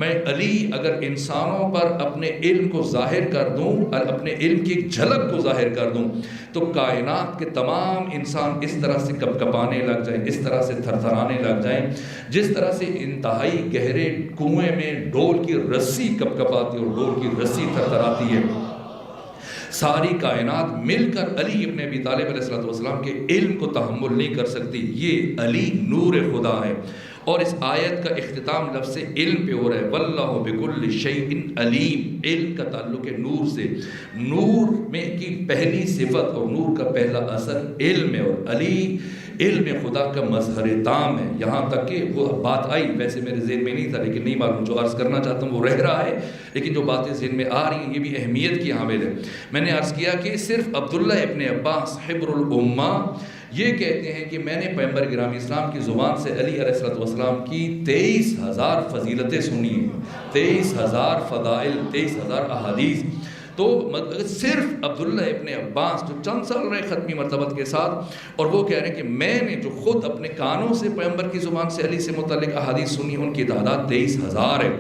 میں علی اگر انسانوں پر اپنے علم کو ظاہر کر دوں اور اپنے علم کی ایک جھلک کو ظاہر کر دوں، تو کائنات کے تمام انسان اس طرح سے کپکپانے لگ جائیں، اس طرح سے تھرتھرانے لگ جائیں، جس طرح سے انتہائی گہرے کنویں میں ڈول کی رسی کپکپاتی اور ڈول کی رسی تھرتھراتی ہے۔ ساری کائنات مل کر علی ابن ابی طالب علیہ السلام کے علم کو تحمل نہیں کر سکتی۔ یہ علی نور خدا ہے، اور اس آیت کا اختتام لفظ علم پہ ہو رہا ہے واللہ بکل شیء علیم، علم کا تعلق ہے نور سے، نور میں کی پہلی صفت اور نور کا پہلا اثر علم ہے، اور علی علم خدا کا مظہر تام ہے۔ یہاں تک کہ وہ بات آئی، ویسے میرے ذہن میں نہیں تھا لیکن نہیں معلوم، جو عرض کرنا چاہتا ہوں وہ رہ رہا ہے، لیکن جو باتیں ذہن میں آ رہی ہیں یہ بھی اہمیت کی حامل ہے۔ میں نے عرض کیا کہ صرف عبداللہ ابن عباس حبر الامہ یہ کہتے ہیں کہ میں نے پیغمبر گرامی اسلام کی زبان سے علی علیہ السلام کی 23,000 فضیلتیں سنی ہیں، 23,000 فضائل، 23,000 احادیث۔ تو صرف عبداللہ ابن عباس جو چند سال رہے ختمی مرتبت کے ساتھ، اور وہ کہہ رہے ہیں کہ میں نے جو خود اپنے کانوں سے پیغمبر کی زبان سے علی سے متعلق احادیث سنی، ان کی تعداد 23,000 ہے۔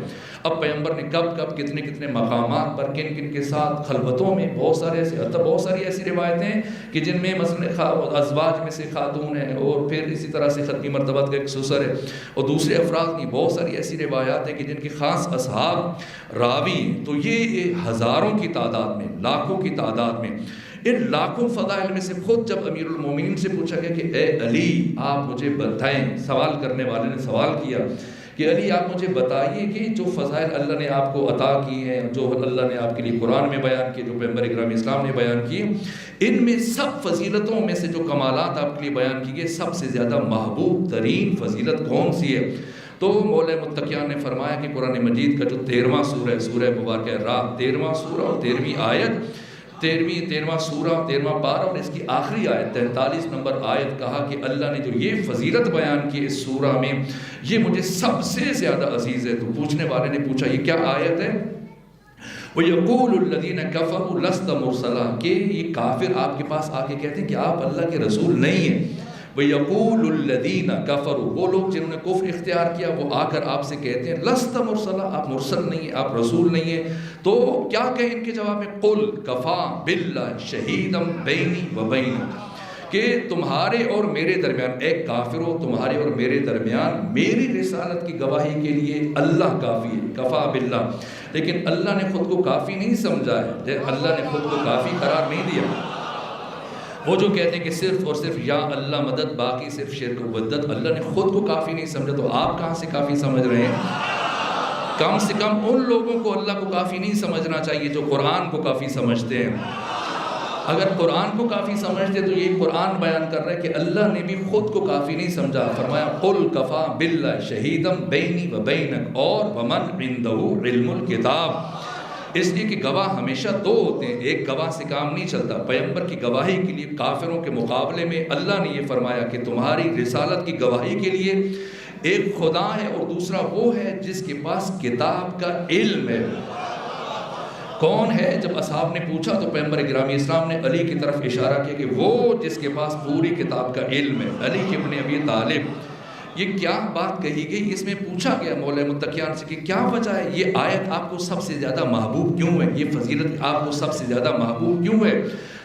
اب پیغمبر نے کب کب کتنے کتنے مقامات پر کن کن کے ساتھ خلوتوں میں، بہت ساری ایسی روایتیں کہ جن میں مثلا ازواج میں سے خاتون ہے، اور پھر اسی طرح سے ختمی مرتبت کا ایک سسر ہے، اور دوسرے افراد کی بہت ساری ایسی روایات ہیں کہ جن کی خاص اصحاب راوی ہیں۔ تو یہ ہزاروں کی تعداد میں، لاکھوں کی تعداد میں، ان لاکھوں فضائل میں سے خود جب امیر المومنین سے پوچھا گیا کہ اے علی آپ مجھے بتائیں، سوال کرنے والے نے سوال کیا کہ علی آپ مجھے بتائیے کہ جو فضائل اللہ نے آپ کو عطا کی ہیں، جو اللہ نے آپ کے لیے قرآن میں بیان کیے، جو پیغمبر اکرام اسلام نے بیان کیے، ان میں سب فضیلتوں میں سے جو کمالات آپ کے لیے بیان کی گئے، سب سے زیادہ محبوب ترین فضیلت کون سی ہے؟ تو مولا متقیان نے فرمایا کہ قرآن مجید کا جو 13واں سورہ ہے، سورہ مبارکہ رات، 13واں سورہ اور 13ویں آیت، 13واں سورہ 13واں پارہ اور اس کی آخری آیت 43 نمبر آیت، کہا کہ اللہ نے جو یہ فضیلت بیان کی اس سورہ میں، یہ مجھے سب سے زیادہ عزیز ہے۔ تو پوچھنے والے نے پوچھا یہ کیا آیت ہے؟ وَيَقُولُ الَّذِينَ كَفَرُوا لَسْتَ مُرْسَلًا، کہ یہ کافر آپ کے پاس آ کے کہتے ہیں کہ آپ اللہ کے رسول نہیں ہیں۔ وَيَقُولُ الَّذِينَ كَفَرُوا، وہ لوگ جنہوں نے کفر اختیار کیا وہ آ کر آپ سے کہتے ہیں لَسْتَ مُرْسَلًا، آپ مرسل نہیں ہیں، آپ رسول نہیں ہیں۔ تو کیا کہیں ان کے جواب میں؟ قُلْ كَفَى بِاللَّهِ شَهِيدًا بَيْنِي وَبَيْنَكُمْ، کہ تمہارے اور میرے درمیان، ایک کافروں تمہارے اور میرے درمیان میری رسالت کی گواہی کے لیے اللہ کافی ہے، کفا باللہ۔ لیکن اللہ نے خود کو کافی نہیں سمجھا ہے، اللہ نے خود کو کافی قرار نہیں دیا۔ وہ جو کہتے ہیں کہ صرف اور صرف یا اللہ مدد، باقی صرف شرک و بدت، اللہ نے خود کو کافی نہیں سمجھا، تو آپ کہاں سے کافی سمجھ رہے ہیں؟ کم سے کم ان لوگوں کو اللہ کو کافی نہیں سمجھنا چاہیے جو قرآن کو کافی سمجھتے ہیں۔ اگر قرآن کو کافی سمجھتے تو یہ قرآن بیان کر رہا ہے کہ اللہ نے بھی خود کو کافی نہیں سمجھا۔ فرمایا قُلْ كَفَى بِاللَّهِ شَهِيدًا بَيْنِي وَبَيْنَكَ، اور وَمَنْ عِنْدَهُ عِلْمُ الْكِتَابِ، اس لیے کہ گواہ ہمیشہ دو ہوتے ہیں، ایک گواہ سے کام نہیں چلتا۔ پیغمبر کی گواہی کے لیے کافروں کے مقابلے میں اللہ نے یہ فرمایا کہ تمہاری رسالت کی گواہی کے لیے ایک خدا ہے اور دوسرا وہ ہے جس کے پاس کتاب کا علم ہے۔ کون ہے؟ جب اصحاب نے پوچھا تو پیغمبر گرامی اسلام نے علی کی طرف اشارہ کیا کہ وہ جس کے پاس پوری کتاب کا علم ہے، علی ابن ابی طالب۔ یہ کیا بات کہی گئی؟ اس میں پوچھا گیا مولا متقیان سے کہ کیا وجہ ہے، یہ آیت آپ کو سب سے زیادہ محبوب کیوں ہے، یہ فضیلت آپ کو سب سے زیادہ محبوب کیوں ہے؟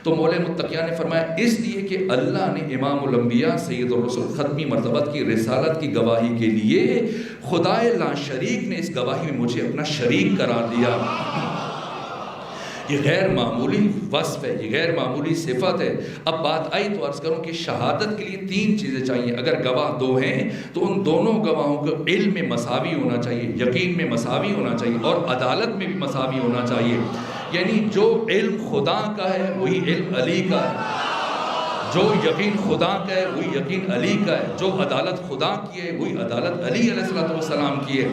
تو مولا متقیان نے فرمایا اس لیے کہ اللہ نے امام الانبیاء سید الرسول ختمی مرتبت کی رسالت کی گواہی کے لیے خدائے لا شریک نے اس گواہی میں مجھے اپنا شریک قرار دیا۔ یہ غیر معمولی وصف ہے، یہ غیر معمولی صفت ہے۔ اب بات آئی تو عرض کروں کہ شہادت کے لیے 3 چیزیں چاہیے۔ اگر گواہ 2 ہیں تو ان دونوں گواہوں کو علم میں مساوی ہونا چاہیے، یقین میں مساوی ہونا چاہیے اور عدالت میں بھی مساوی ہونا چاہیے۔ یعنی جو علم خدا کا ہے وہی علم علی کا ہے، جو یقین خدا کا ہے وہی یقین علی کا ہے، جو عدالت خدا کی ہے وہی عدالت علی علیہ السلام کی ہے۔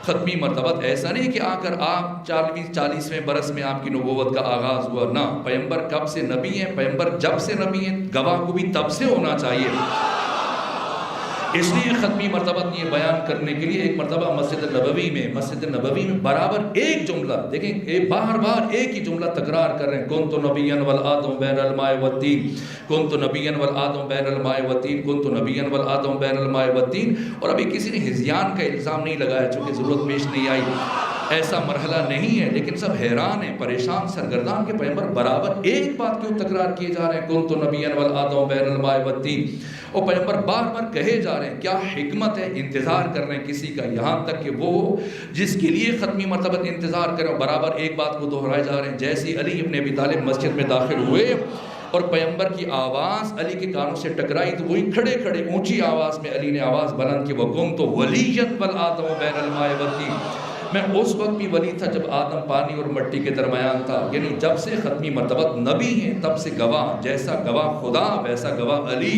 ختمی مرتبت ایسا نہیں کہ آ کر آپ 40ویں برس میں آپ کی نبوت کا آغاز ہوا، نہ، پیغمبر کب سے نبی ہیں، پیغمبر جب سے نبی ہیں، گواہ کو بھی تب سے ہونا چاہیے۔ اس لیے ختمی مرتبت یہ بیان کرنے کے لیے ایک مرتبہ مسجد نبوی میں برابر ایک جملہ، دیکھیں بار بار ایک ہی جملہ تکرار کر رہے ہیں، کنت نبیا والآدم بین الماء والطین، کنت نبیا والآدم بین الماء والطین، کنت نبیا والآدم بین الماء والطین۔ اور ابھی کسی نے ہذیان کا الزام نہیں لگایا چونکہ ضرورت پیش نہیں آئی، ایسا مرحلہ نہیں ہے، لیکن سب حیران ہیں، پریشان، سرگردان کے پیغمبر برابر ایک بات کیوں تکرار کیے جا رہے ہیں، کنت نبیا والآدم بین الماء والطین، اور پیغمبر بار بار کہے جا رہے ہیں۔ کیا حکمت ہے؟ انتظار کر رہے ہیں کسی کا، یہاں تک کہ وہ جس کے لیے ختمی مرتبت انتظار کریں برابر ایک بات کو دہرائے جا رہے ہیں۔ جیسے علی ابن ابی طالب مسجد میں داخل ہوئے اور پیغمبر کی آواز علی کے کانوں سے ٹکرائی تو وہی کھڑے کھڑے اونچی آواز میں علی نے آواز بلند کی، وَكُنْتُ وَلِيًّا وَالْآدَمُ بَيْنَ الْمَاءِ وَالطِّينِ، میں اس وقت بھی ولی تھا جب آدم پانی اور مٹی کے درمیان تھا۔ یعنی جب سے ختمی مرتبت نبی ہیں تب سے گواہ، جیسا گواہ خدا ویسا گواہ علی،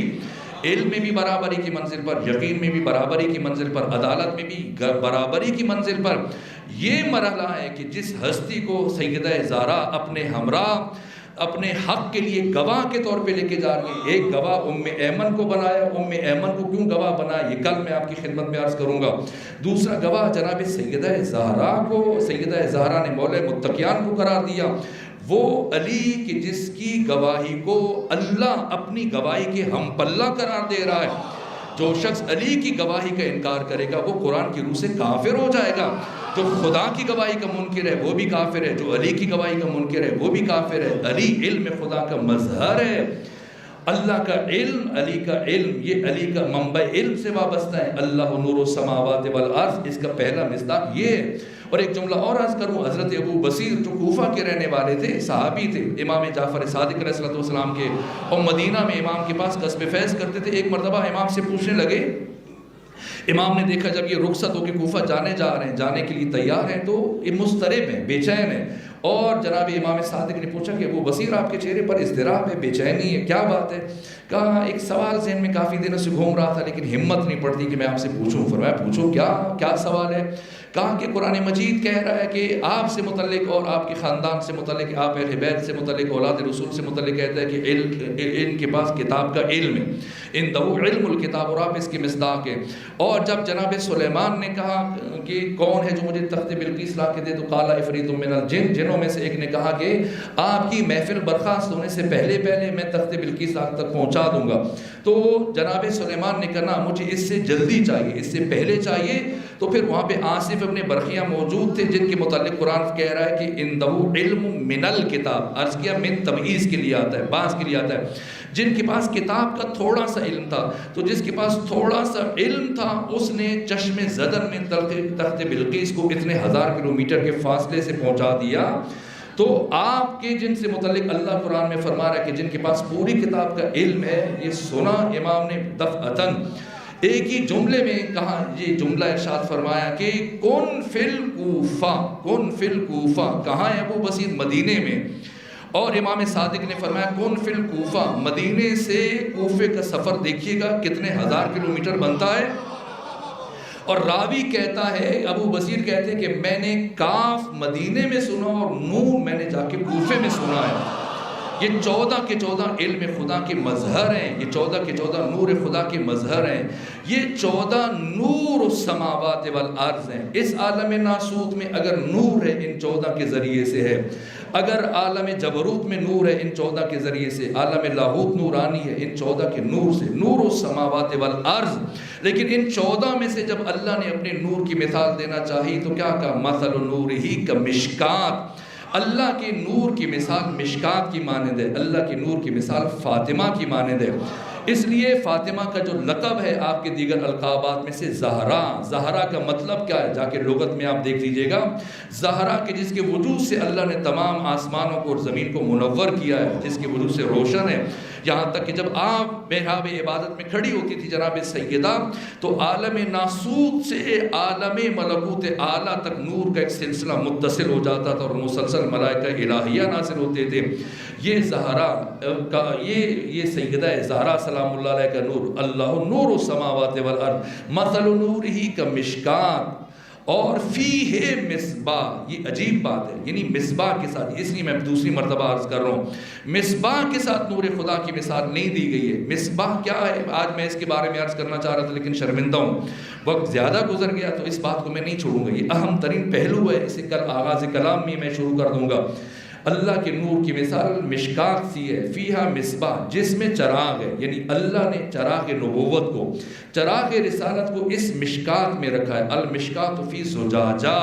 علم میں بھی برابری کی منزل پر، یقین میں بھی برابری کی منزل پر، عدالت میں بھی برابری کی منزل پر۔ یہ مرحلہ ہے کہ جس ہستی کو سیدہ زہرا اپنے ہمراہ اپنے حق کے لیے گواہ کے طور پہ لے کے جا رہی ہیں۔ ایک گواہ ام ایمن کو بنایا، ام ایمن کو کیوں گواہ بنایا یہ کل میں آپ کی خدمت میں عرض کروں گا۔ دوسرا گواہ جناب سیدہ زہرا کو، سیدہ زہرا نے مولا متقیان کو قرار دیا، وہ علی کی جس کی گواہی کو اللہ اپنی گواہی کے ہم پلہ قرار دے رہا ہے۔ جو شخص علی کی گواہی کا انکار کرے گا وہ قرآن کی روح سے کافر ہو جائے گا۔ جو خدا کی گواہی کا منکر ہے وہ بھی کافر ہے، جو علی کی گواہی کا منکر ہے وہ بھی کافر ہے۔ علی علم خدا کا مظہر ہے، اللہ کا علم، علی کا علم، یہ علی کا منبع علم سے وابستہ ہے۔ اللہ نور السماوات والارض، اس کا پہلا مصداق یہ ہے۔ اور ایک جملہ اور عرض کروں، حضرت ابو بصیر جو کوفہ کے رہنے والے تھے، صحابی تھے، امام جعفر صادق علیہ السلام کے، اور مدینہ میں امام کے پاس کسب فیض کرتے تھے۔ ایک مرتبہ امام سے پوچھنے لگے امام نے دیکھا جب یہ رخصت ہو کے کوفہ جانے کے لیے تیار ہیں تو یہ مضطرب ہیں، بے چین ہیں، اور جناب امام صادق نے پوچھا کہ ابو بصیر آپ کے چہرے پر اضطراب ہے، بے چینی ہے، کیا بات ہے؟ کہا ایک سوال ذہن میں کافی دنوں سے گھوم رہا تھا لیکن ہمت نہیں پڑتی کہ میں آپ سے پوچھوں۔ فرمایا پوچھو، کیا سوال ہے؟ کہا کہ قرآن مجید کہہ رہا ہے کہ آپ سے متعلق اور آپ کے خاندان سے متعلق، آپ اہل بیت سے متعلق، اولاد رسول سے متعلق کہتا ہے کہ ان کے پاس کتاب کا علم ہے، اندہ علم الکتاب، اور آپ اس کی مصداق ہیں۔ اور جب جناب سلیمان نے کہا کہ کون ہے جو مجھے تخت بلقیس لا کے دے، تو قال عفریت من الجن، جنوں میں سے ایک نے کہا کہ آپ کی محفل برخاست ہونے سے پہلے میں تخت بلقیس تک پہنچا دوں گا۔ تو جناب سلیمان نے کہا مجھے اس سے جلدی چاہیے، اس سے پہلے چاہیے۔ تو پھر وہاں پہ آصف ابن برقیہ موجود تھے جن کے متعلق قرآن کہہ رہا ہے کہ اندہ علم من الکتاب، عرض کیا من تبعیض کے لیے آتا ہے، بعض کے لیے آتا ہے، جن کے پاس کتاب کا تھوڑا سا علم تھا۔ تو جس کے پاس تھوڑا سا علم تھا اس نے چشم زدن میں تخت بلقیس کو اتنے 1000 کلومیٹر کے فاصلے سے پہنچا دیا۔ تو آپ کے جن سے متعلق اللہ قرآن میں فرما رہا ہے کہ جن کے پاس پوری کتاب کا علم ہے، یہ سنا امام نے دفعتاً ایک ہی جملے میں کہا، یہ جملہ ارشاد فرمایا کہ کن فی الکوفہ، کہاں ہے ابو بصیر؟ مدینے میں۔ اور امام صادق نے فرمایا کن فی الکوفہ، مدینے سے کوفے کا سفر دیکھیے گا کتنے 1000 کلومیٹر بنتا ہے۔ اور راوی کہتا ہے، ابو بصیر کہتے ہیں کہ میں نے کاف مدینے میں سنا اور نون میں نے جا کے کوفے میں سنا ہے۔ یہ 14 کے 14 علم خدا کے مظہر ہیں، یہ 14 کے 14 نور خدا کے مظہر ہیں، یہ 14 نور السماوات والارض ہیں۔ اس عالم ناسوت میں اگر نور ہے ان 14 کے ذریعے سے ہے، اگر عالم جبروت میں نور ہے ان 14 کے ذریعے سے، عالم لاہوت نورانی ہے ان 14 کے نور سے، نور السماوات والارض۔ لیکن ان 14 میں سے جب اللہ نے اپنے نور کی مثال دینا چاہی تو کیا کہا؟ مثل نورہ کمشکات، اللہ کے نور کی مثال مشکات کی مانند ہے، اللہ کے نور کی مثال فاطمہ کی مانند ہے۔ اس لیے فاطمہ کا جو لقب ہے آپ کے دیگر القابات میں سے زہرا کا مطلب کیا ہے؟ جا کے لغت میں آپ دیکھ لیجئے گا، زہرا کے جس کے وجود سے اللہ نے تمام آسمانوں کو اور زمین کو منور کیا ہے، جس کے وجود سے روشن ہے۔ یہاں تک کہ جب آپ محراب عبادت میں کھڑی ہوتی تھی جناب سیدہ، تو عالم ناسوت سے عالم ملکوت اعلیٰ تک نور کا ایک سلسلہ متصل ہو جاتا تھا اور مسلسل ملائکہ الہیہ نازل ہوتے تھے۔ یہ زہرا کا یہ سیدہ زہرا سلام اللہ علیہ کا نور، اللہ نور السماوات والارض مثل نورہ کمشکات، اور فیہ مصباح، یہ عجیب بات ہے، یعنی مصباح کے ساتھ، اس لیے میں دوسری مرتبہ عرض کر رہا ہوں، مصباح کے ساتھ نور خدا کی مثال نہیں دی گئی ہے۔ مصباح کیا ہے؟ آج میں اس کے بارے میں عرض کرنا چاہ رہا تھا لیکن شرمندہ ہوں، وقت زیادہ گزر گیا، تو اس بات کو میں نہیں چھوڑوں گا، یہ اہم ترین پہلو ہے، اسے کل آغاز کلام میں شروع کر دوں گا۔ اللہ کے نور کی مثال مشکات سی ہے، فیہا مصباح، جس میں چراغ ہے، یعنی اللہ نے چراغ نبوت کو، چراغ رسالت کو اس مشکات میں رکھا ہے، المشکات فی زجاجہ،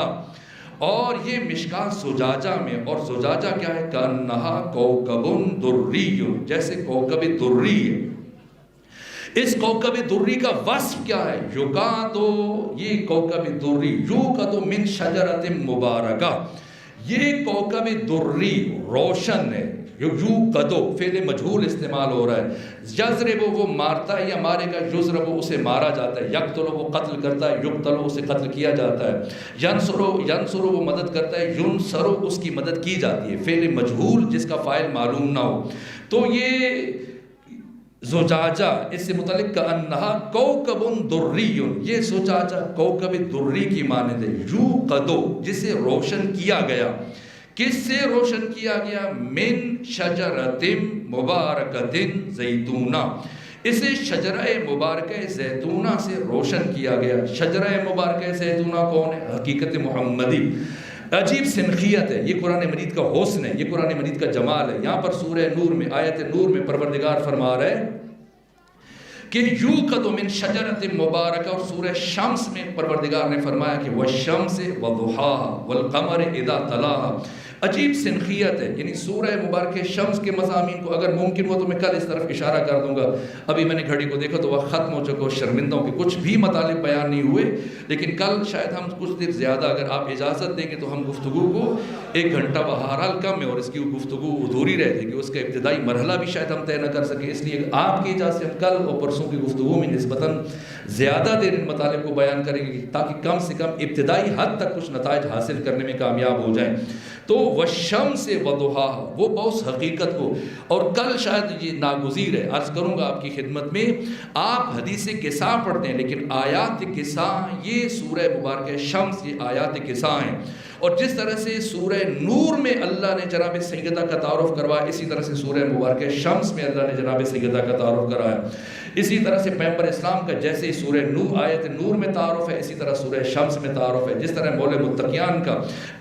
اور یہ مشکات زجاجہ میں، اور زجاجہ کیا ہے؟ کانہا کوکب دری، جیسے کوکب دری ہے۔ اس کوکب دری کا وصف کیا ہے؟ یوقاتو، یہ کوکب دری یوقاتو من شجرۃ مبارکہ، یہ کوکب دری روشن ہے، یوقدو فعل مجہول استعمال ہو رہا ہے، یضرب وہ مارتا ہے یا مارے گا، یضرب اسے مارا جاتا ہے، یقتل وہ قتل کرتا ہے، یقتل اسے قتل کیا جاتا ہے، ینصر وہ مدد کرتا ہے، ینصر اس کی مدد کی جاتی ہے، فعل مجہول جس کا فاعل معلوم نہ ہو۔ تو یہ زجاجہ اس سے متعلق کانہا کوکب دری، یہ زجاجہ کوکب دری کی مانند ہے، یوقدو جسے روشن کیا گیا، کس سے روشن کیا گیا؟ من شجرۃ مبارکۃ زیتونہ، اسے شجرہ مبارکہ زیتونہ سے روشن کیا گیا۔ شجرہ مبارکہ زیتونہ کون ہے؟ حقیقت محمدی۔ عجیب سنخیت ہے، یہ قرآن مجید کا حسن ہے، یہ قرآن مجید کا جمال ہے۔ یہاں پر سورہ نور میں، آیت نور میں پروردگار فرما رہا ہے کہ یوقد من شجرۃ مبارکہ، اور سورہ شمس میں پروردگار نے فرمایا کہ والشمس وضحاها والقمر اذا تلاها عجیب سنخیت ہے. یعنی سورہ مبارکہ شمس کے مضامین کو اگر ممکن ہو تو میں کل اس طرف اشارہ کر دوں گا. ابھی میں نے گھڑی کو دیکھا تو وقت ختم ہو چکا, شرمندوں کے کچھ بھی مطالب بیان نہیں ہوئے, لیکن کل شاید ہم کچھ دیر زیادہ اگر آپ اجازت دیں گے تو ہم گفتگو کو 1 گھنٹہ بہرحال کم ہے اور اس کی گفتگو ادھوری رہ جائے گی, اس کا ابتدائی مرحلہ بھی شاید ہم طے نہ کر سکیں. اس لیے آپ کی اجازت سے ہم کل اور پرسوں کی گفتگو میں نسبتاً زیادہ دیر ان مطالب کو بیان کریں گے تاکہ کم سے کم ابتدائی حد تک کچھ نتائج حاصل کرنے میں کامیاب ہو جائیں. تو والشمس وضحاها, وہ بہت حقیقت کو, اور کل شاید یہ ناگزیر ہے عرض کروں گا آپ کی خدمت میں, آپ حدیث قصہ پڑھتے ہیں لیکن آیات قصہ یہ سورہ مبارکہ شمس یہ آیات قصہ ہیں. اور جس طرح سے سورہ نور میں اللہ نے جناب سیدہ کا تعارف کروایا, اسی طرح سے سورہ مبارکہ شمس میں اللہ نے جناب سیدہ کا تعارف کرایا. اسی طرح سے پیغمبر اسلام کا جیسے سورہ نور آیت نور میں تعارف ہے, اسی طرح سورہ شمس میں تعارف ہے. جس طرح مولے متقیان کا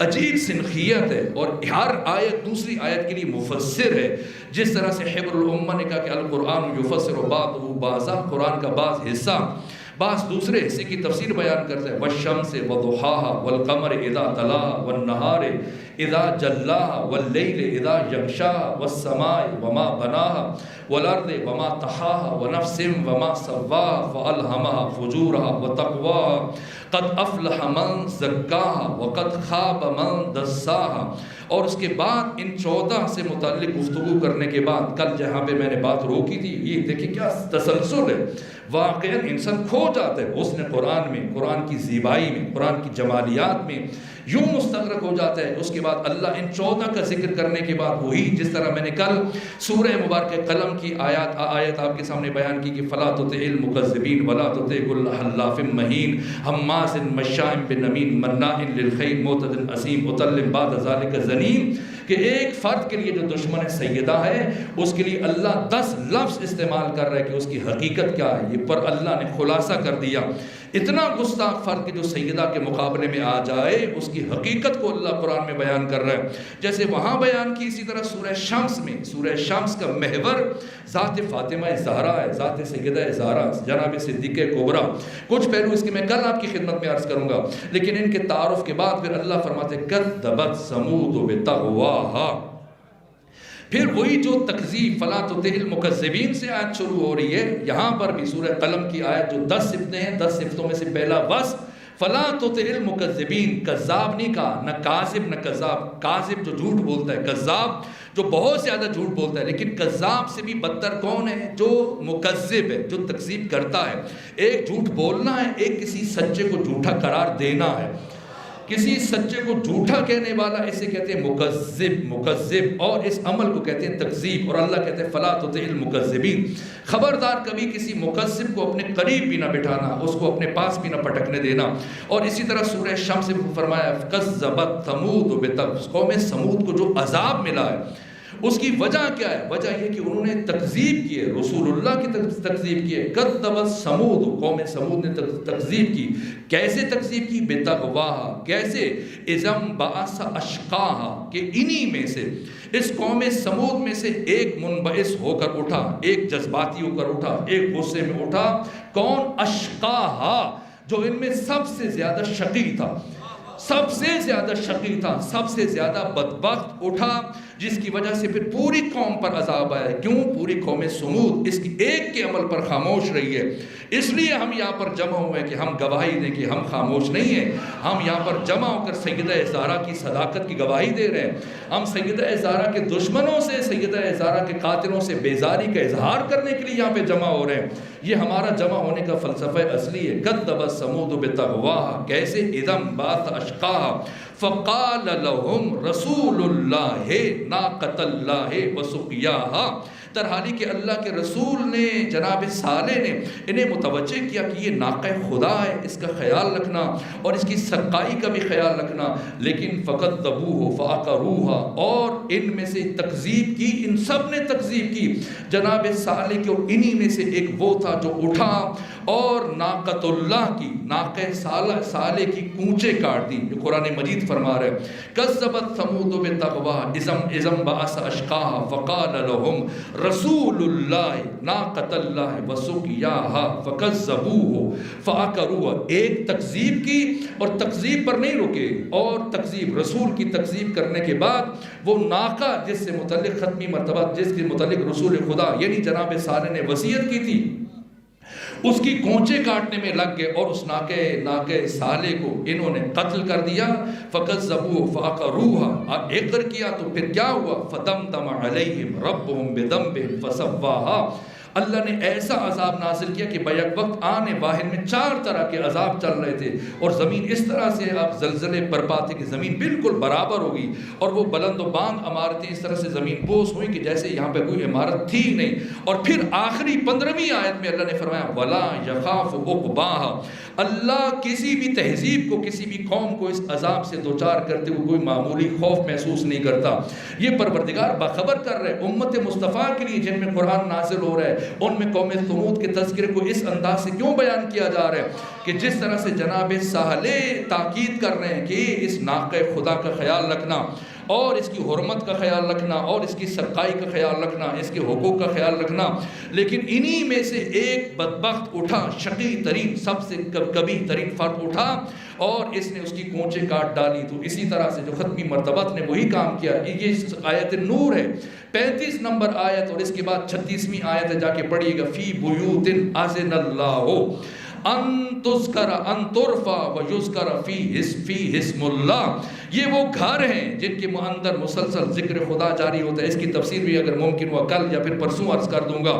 عجیب سنخیت ہے اور ہر آیت دوسری آیت کے لیے مفسر ہے. جس طرح سے حبر الامہ نے کہا کہ القرآن یفسر بعضہ بعضا, قرآن کا بعض حصہ بعض دوسرے حصے کی تفسیر بیان کرتا ہے. والشمس وضحاها والقمر اذا تلاها والنهار اذا جلاها والليل اذا يغشاها والسماء وما بناها والارض وما طحاها ونفس وما سواها فالهمها فجورها وتقواها قد افلح من زکاها وقد خاب من دساها. اور اس کے بعد ان 14 سے متعلق گفتگو کرنے کے بعد کل جہاں پہ میں نے بات روکی تھی, یہ دیکھیں کیا تسلسل ہے. واقعاً انسان کھو جاتا ہے حسن قرآن میں, قرآن کی زیبائی میں, قرآن کی جمالیات میں یوں مستغرق ہو جاتا ہے. اس کے بعد اللہ ان 14 کا ذکر کرنے کے بعد وہی جس طرح میں نے کل سورہ مبارکہ قلم کی آیت آپ کے سامنے بیان کی کہ فلا تطع المکذبین ولا تطع کل حلاف مہین حماز مشاء بنمیم مناع للخیر معتد اثیم عتل بعد ذلک زنیم, کہ ایک فرد کے لیے جو دشمن سیدہ ہے اس کے لیے اللہ 10 لفظ استعمال کر رہا ہے کہ اس کی حقیقت کیا ہے. یہ پر اللہ نے خلاصہ کر دیا. اتنا گستاخ فرد کہ جو سیدہ کے مقابلے میں آ جائے اس کی حقیقت کو اللہ قرآن میں بیان کر رہا ہے. جیسے وہاں بیان کی, اسی طرح سورہ شمس میں, سورہ شمس کا محور ذات فاطمہ زہرا ہے, ذات سیدہ زہرا جناب صدیقہ کبریٰ. کچھ پہلو اس کے میں کل آپ کی خدمت میں عرض کروں گا, لیکن ان کے تعارف کے بعد پھر اللہ فرماتے کذبت ثمود بطغواہا. پھر وہی جو تکذیب فلا تطع المکذبین سے آیت شروع ہو رہی ہے, یہاں پر بھی سورہ قلم کی آیت جو 10 صفتیں ہیں, 10 صفتوں میں سے پہلا وصف فلا تطع المکذبین. کذاب نہیں کہا, نہ کاذب نہ کذاب. کاذب جو جھوٹ بولتا ہے, کذاب جو بہت زیادہ جھوٹ بولتا ہے. لیکن کذاب سے بھی بدتر کون ہے؟ جو مکذب ہے, جو تکذیب کرتا ہے. ایک جھوٹ بولنا ہے, ایک کسی سچے کو جھوٹا قرار دینا ہے. کسی سچے کو جھوٹا کہنے والا اسے کہتے ہیں مکذب, اور اس عمل کو کہتے ہیں تکذیب. اور اللہ کہتے ہیں فلا تطع المکذبین. خبردار کبھی کسی مکذب کو اپنے قریب بھی نہ بٹھانا, اس کو اپنے پاس بھی نہ پٹکنے دینا. اور اسی طرح سورہ شمس میں فرمایا کذبت ثمود بطغواہا, قوم سمود کو جو عذاب ملا ہے اس کی وجہ کیا ہے؟ وجہ یہ کہ انہوں نے تکذیب کی ہے, رسول اللہ کی تکذیب کی ہے. کذبت ثمود, قوم سمود نے تکذیب کی. کیسے تکذیب کی؟ بتقواہا. کیسے؟ اذم بعث اشقاہا, کہ انہی میں سے اس قوم سمود میں سے ایک منبعث ہو کر اٹھا, ایک جذباتی ہو کر اٹھا, ایک غصے میں اٹھا. کون؟ اشقاہا, جو ان میں سب سے زیادہ شقی تھا, سب سے زیادہ شقی تھا, سب سے زیادہ بدبخت اٹھا, جس کی وجہ سے پھر پوری قوم پر عذاب آیا. کیوں؟ پوری قوم سمود اس کی ایک کے عمل پر خاموش رہی ہے. اس لیے ہم یہاں پر جمع ہوئے کہ ہم گواہی دیں کہ ہم خاموش نہیں ہیں. ہم یہاں پر جمع ہو کر سیدہ زہرا کی صداقت کی گواہی دے رہے ہیں. ہم سیدہ زہرا کے دشمنوں سے, سیدہ زہرا کے قاتلوں سے بیزاری کا اظہار کرنے کے لیے یہاں پہ جمع ہو رہے ہیں. یہ ہمارا جمع ہونے کا فلسفہ اصلی ہے. کذبت ثمود بطغواہا. کیسے؟ اذم بعث اشقاہا فقال لهم رسول اللہ ناقۃ اللہ وسقیاہا. در حالی کہ اللہ کے رسول نے جناب صالح نے انہیں متوجہ کیا کہ یہ ناقہ خدا ہے, اس کا خیال رکھنا اور اس کی سقائی کا بھی خیال رکھنا. لیکن فکذبوہ فعقروہا, اور ان میں سے تکذیب کی, ان سب نے تکذیب کی جناب صالح کی. اور انہی میں سے ایک وہ تھا جو اٹھا اور ناقۃ اللہ کی, ناقہ صالح کی کونچے کاٹ دی, جو قرآن مجید فرما رہے ہیں. کذبت ثمود بطغواہا اذ انبعث اشقاہا فقال لهم رسول اللہ ناقۃ اللہ وسقیاہا فکذبوہ فعقروہا، ایک تکذیب کی اور تکذیب پر نہیں رکے، اور تکذیب رسول کی تکذیب کرنے کے بعد وہ ناقہ جس سے متعلق ختمی مرتبہ جس کے متعلق رسول خدا یعنی جناب صالح نے وصیت کی تھی، اس کی کونچے کاٹنے میں لگ گئے اور اس ناقہ صالح کو انہوں نے قتل کر دیا۔ فَكَذَّبُوهُ فَعَقَرُوهَا، اقر کیا تو پھر کیا ہوا؟ فَدَمْدَمَ عَلَيْهِمْ رَبُّهُمْ بِذَنبِهِمْ فَسَوَّاهَا، اللہ نے ایسا عذاب نازل کیا کہ بیک وقت آنے واحد میں 4 طرح کے عذاب چل رہے تھے، اور زمین اس طرح سے اب زلزلے برپا تھے کہ زمین بالکل برابر ہوگی، اور وہ بلند و باند عمارتیں اس طرح سے زمین بوس ہوئی کہ جیسے یہاں پہ کوئی عمارت تھی نہیں۔ اور پھر آخری 15ویں آیت میں اللہ نے فرمایا وَلَا يَخَافُ عُقْبَاهَا، اللہ کسی بھی تہذیب کو کسی بھی قوم کو اس عذاب سے دوچار کرتے ہوئے کوئی معمولی خوف محسوس نہیں کرتا۔ یہ پروردگار باخبر کر رہے امت مصطفیٰ کے لیے جن میں قرآن نازل ہو رہا ہے، ان میں قوم ثمود کے تذکرے کو اس انداز سے کیوں بیان کیا جا رہا ہے کہ جس طرح سے جناب صالح تاکید کر رہے ہیں کہ اس ناقہ خدا کا خیال رکھنا اور اس کی حرمت کا خیال رکھنا اور اس کی سرقائی کا خیال رکھنا، اس کے حقوق کا خیال رکھنا، لیکن انہی میں سے ایک بدبخت اٹھا، شقی ترین سب سے کبھی ترین فرد اٹھا اور اس نے اس کی کونچے کاٹ ڈالی۔ تو اسی طرح سے جو ختمی مرتبت نے وہی کام کیا۔ یہ آیت نور ہے 35 نمبر آیت، اور اس کے بعد 36ویں آیت ہے، جا کے پڑھیے گا فی بیوت اذن اللہ ان تذکر ان ترفع ویذکر فی اسم اللہ، یہ وہ گھر ہیں جن کے اندر مسلسل ذکر خدا جاری ہوتا ہے۔ اس کی تفسیر بھی اگر ممکن ہوا کل یا پھر پرسوں عرض کر دوں گا۔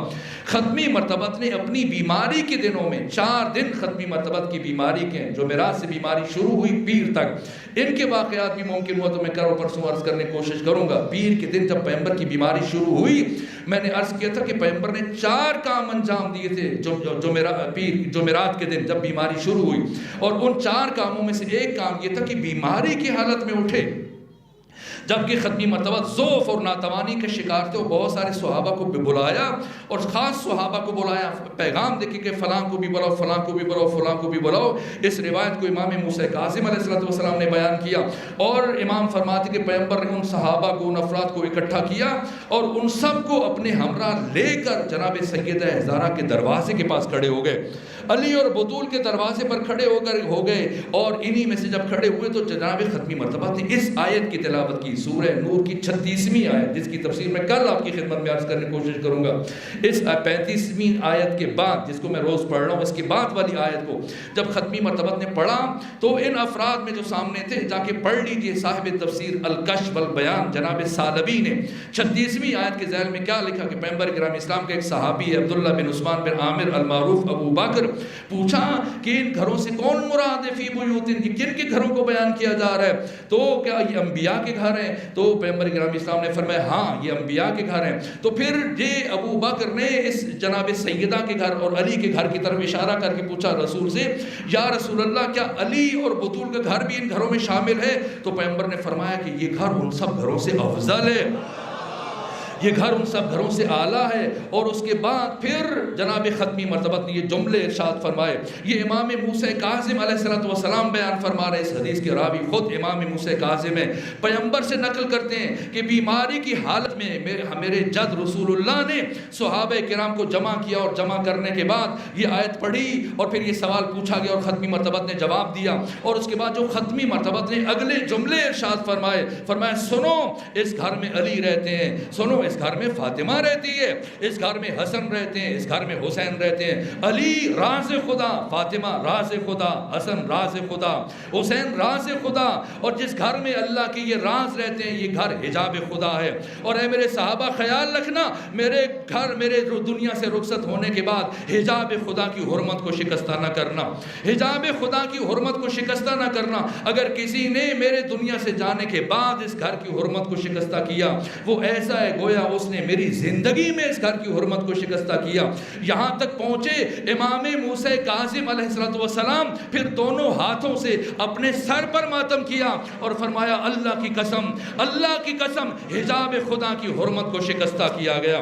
ختمی مرتبت نے اپنی بیماری کے دنوں میں 4 دن ختمی مرتبت کی بیماری کے ہیں، جو معراج سے بیماری شروع ہوئی پیر تک، ان کے واقعات بھی ممکن ہوا تو میں کل اور پرسوں عرض کرنے کی کوشش کروں گا۔ پیر کے دن جب پیغمبر کی بیماری شروع ہوئی، میں نے عرض کیا تھا کہ پیغمبر نے 4 کام انجام دیے تھے جو معراج کے دن جب بیماری شروع ہوئی، اور ان 4 کاموں میں سے ایک کام یہ تھا کہ بیماری کی حالت میں اٹھے جبکہ ختمی مرتبہ ضعف اور ناتوانی کے شکار تھے، وہ بہت سارے صحابہ کو بھی بلایا اور خاص صحابہ کو بلایا، پیغام دیکھے کہ فلاں کو بھی بلاؤ، فلاں کو بھی بلاؤ، فلاں کو بھی بلاؤ۔ اس روایت کو امام موسیٰ کاظم علیہ السلام نے بیان کیا، اور امام فرماتے کہ پیغمبر نے ان صحابہ کو، ان افراد کو اکٹھا کیا اور ان سب کو اپنے ہمراہ لے کر جناب سیدہ زہرا کے دروازے کے پاس کھڑے ہو گئے، علی اور بطول کے دروازے پر کھڑے ہو گئے، اور انہی میں سے جب کھڑے ہوئے تو جناب ختمی مرتبہ نے اس آیت کی تلاوت کی، سورہ نور کی 36ویں آیت، جس کی تفسیر میں کل آپ کی خدمت میں عرض کرنے کی کوشش کروں گا۔ اس 35ویں آیت کے بعد، جس کو میں روز پڑھ رہا ہوں، اس کے بعد والی آیت کو جب ختمی مرتبہ نے پڑھا تو ان افراد میں جو سامنے تھے جا کے پڑھ لیجئے، صاحب تفسیر الکشف والبیان جناب ثعلبی نے 36ویں آیت کے ذیل میں کیا لکھا کہ پیغمبر کرام اسلام کا ایک صحابی ہے عبداللہ بن عثمان بن عامر المعروف ابو بکر، پوچھا کہ ان گھروں سے کون مراد ہے؟ فی بیوت، کن کے گھروں کو بیان کیا جا رہا ہے؟ تو کیا یہ انبیاء کے گھر ہیں؟ تو پیغمبر کرام اسلام نے فرمایا ہاں یہ انبیاء کے گھر ہیں۔ تو پھر یہ ابو بکر نے اس جناب سیدہ کے گھر اور علی کے گھر کی طرف اشارہ کر کے پوچھا رسول سے، یا رسول اللہ کیا علی اور بطول کا گھر بھی ان گھروں میں شامل ہے؟ تو پیغمبر نے فرمایا کہ یہ گھر ان سب گھروں سے افضل ہے، یہ گھر ان سب گھروں سے اعلیٰ ہے۔ اور اس کے بعد پھر جناب ختمی مرتبہ نے یہ جملے ارشاد فرمائے، یہ امام موسیٰ کاظم علیہ السلام بیان فرما رہے، اس حدیث کے راوی خود امام موسیٰ کاظم ہیں، پیغمبر سے نقل کرتے ہیں کہ بیماری کی حالت میں میرے جد رسول اللہ نے صحابہ کرام کو جمع کیا، اور جمع کرنے کے بعد یہ آیت پڑھی اور پھر یہ سوال پوچھا گیا اور ختمی مرتبہ نے جواب دیا، اور اس کے بعد جو ختمی مرتبہ نے اگلے جملے ارشاد فرمائے سنو اس گھر میں علی رہتے ہیں، سنو اس گھر میں فاطمہ رہتی ہے، اس گھر میں حسن رہتے ہیں، اس گھر میں حسین رہتے ہیں، علی راز خدا، فاطمہ راز خدا، حسن راز خدا، حسین راز خدا، اور جس گھر میں اللہ کے یہ راز رہتے ہیں یہ گھر حجاب خدا ہے۔ اور اے میرے صحابہ خیال رکھنا، میرے گھر میرے دنیا سے رخصت ہونے کے بعد حجاب خدا کی حرمت کو شکستہ نہ کرنا، حجاب خدا کی حرمت کو شکستہ نہ کرنا۔ اگر کسی نے میرے دنیا سے جانے کے بعد اس گھر کی حرمت کو شکستہ کیا، وہ ایسا ہے گویا اس نے میری زندگی میں اس گھر کی حرمت کو شکستہ کیا۔ یہاں تک پہنچے امام موسیٰ کاظم علیہ السلام پھر دونوں ہاتھوں سے اپنے سر پر ماتم کیا اور فرمایا اللہ کی قسم حجاب خدا کی حرمت کو شکستہ کیا گیا،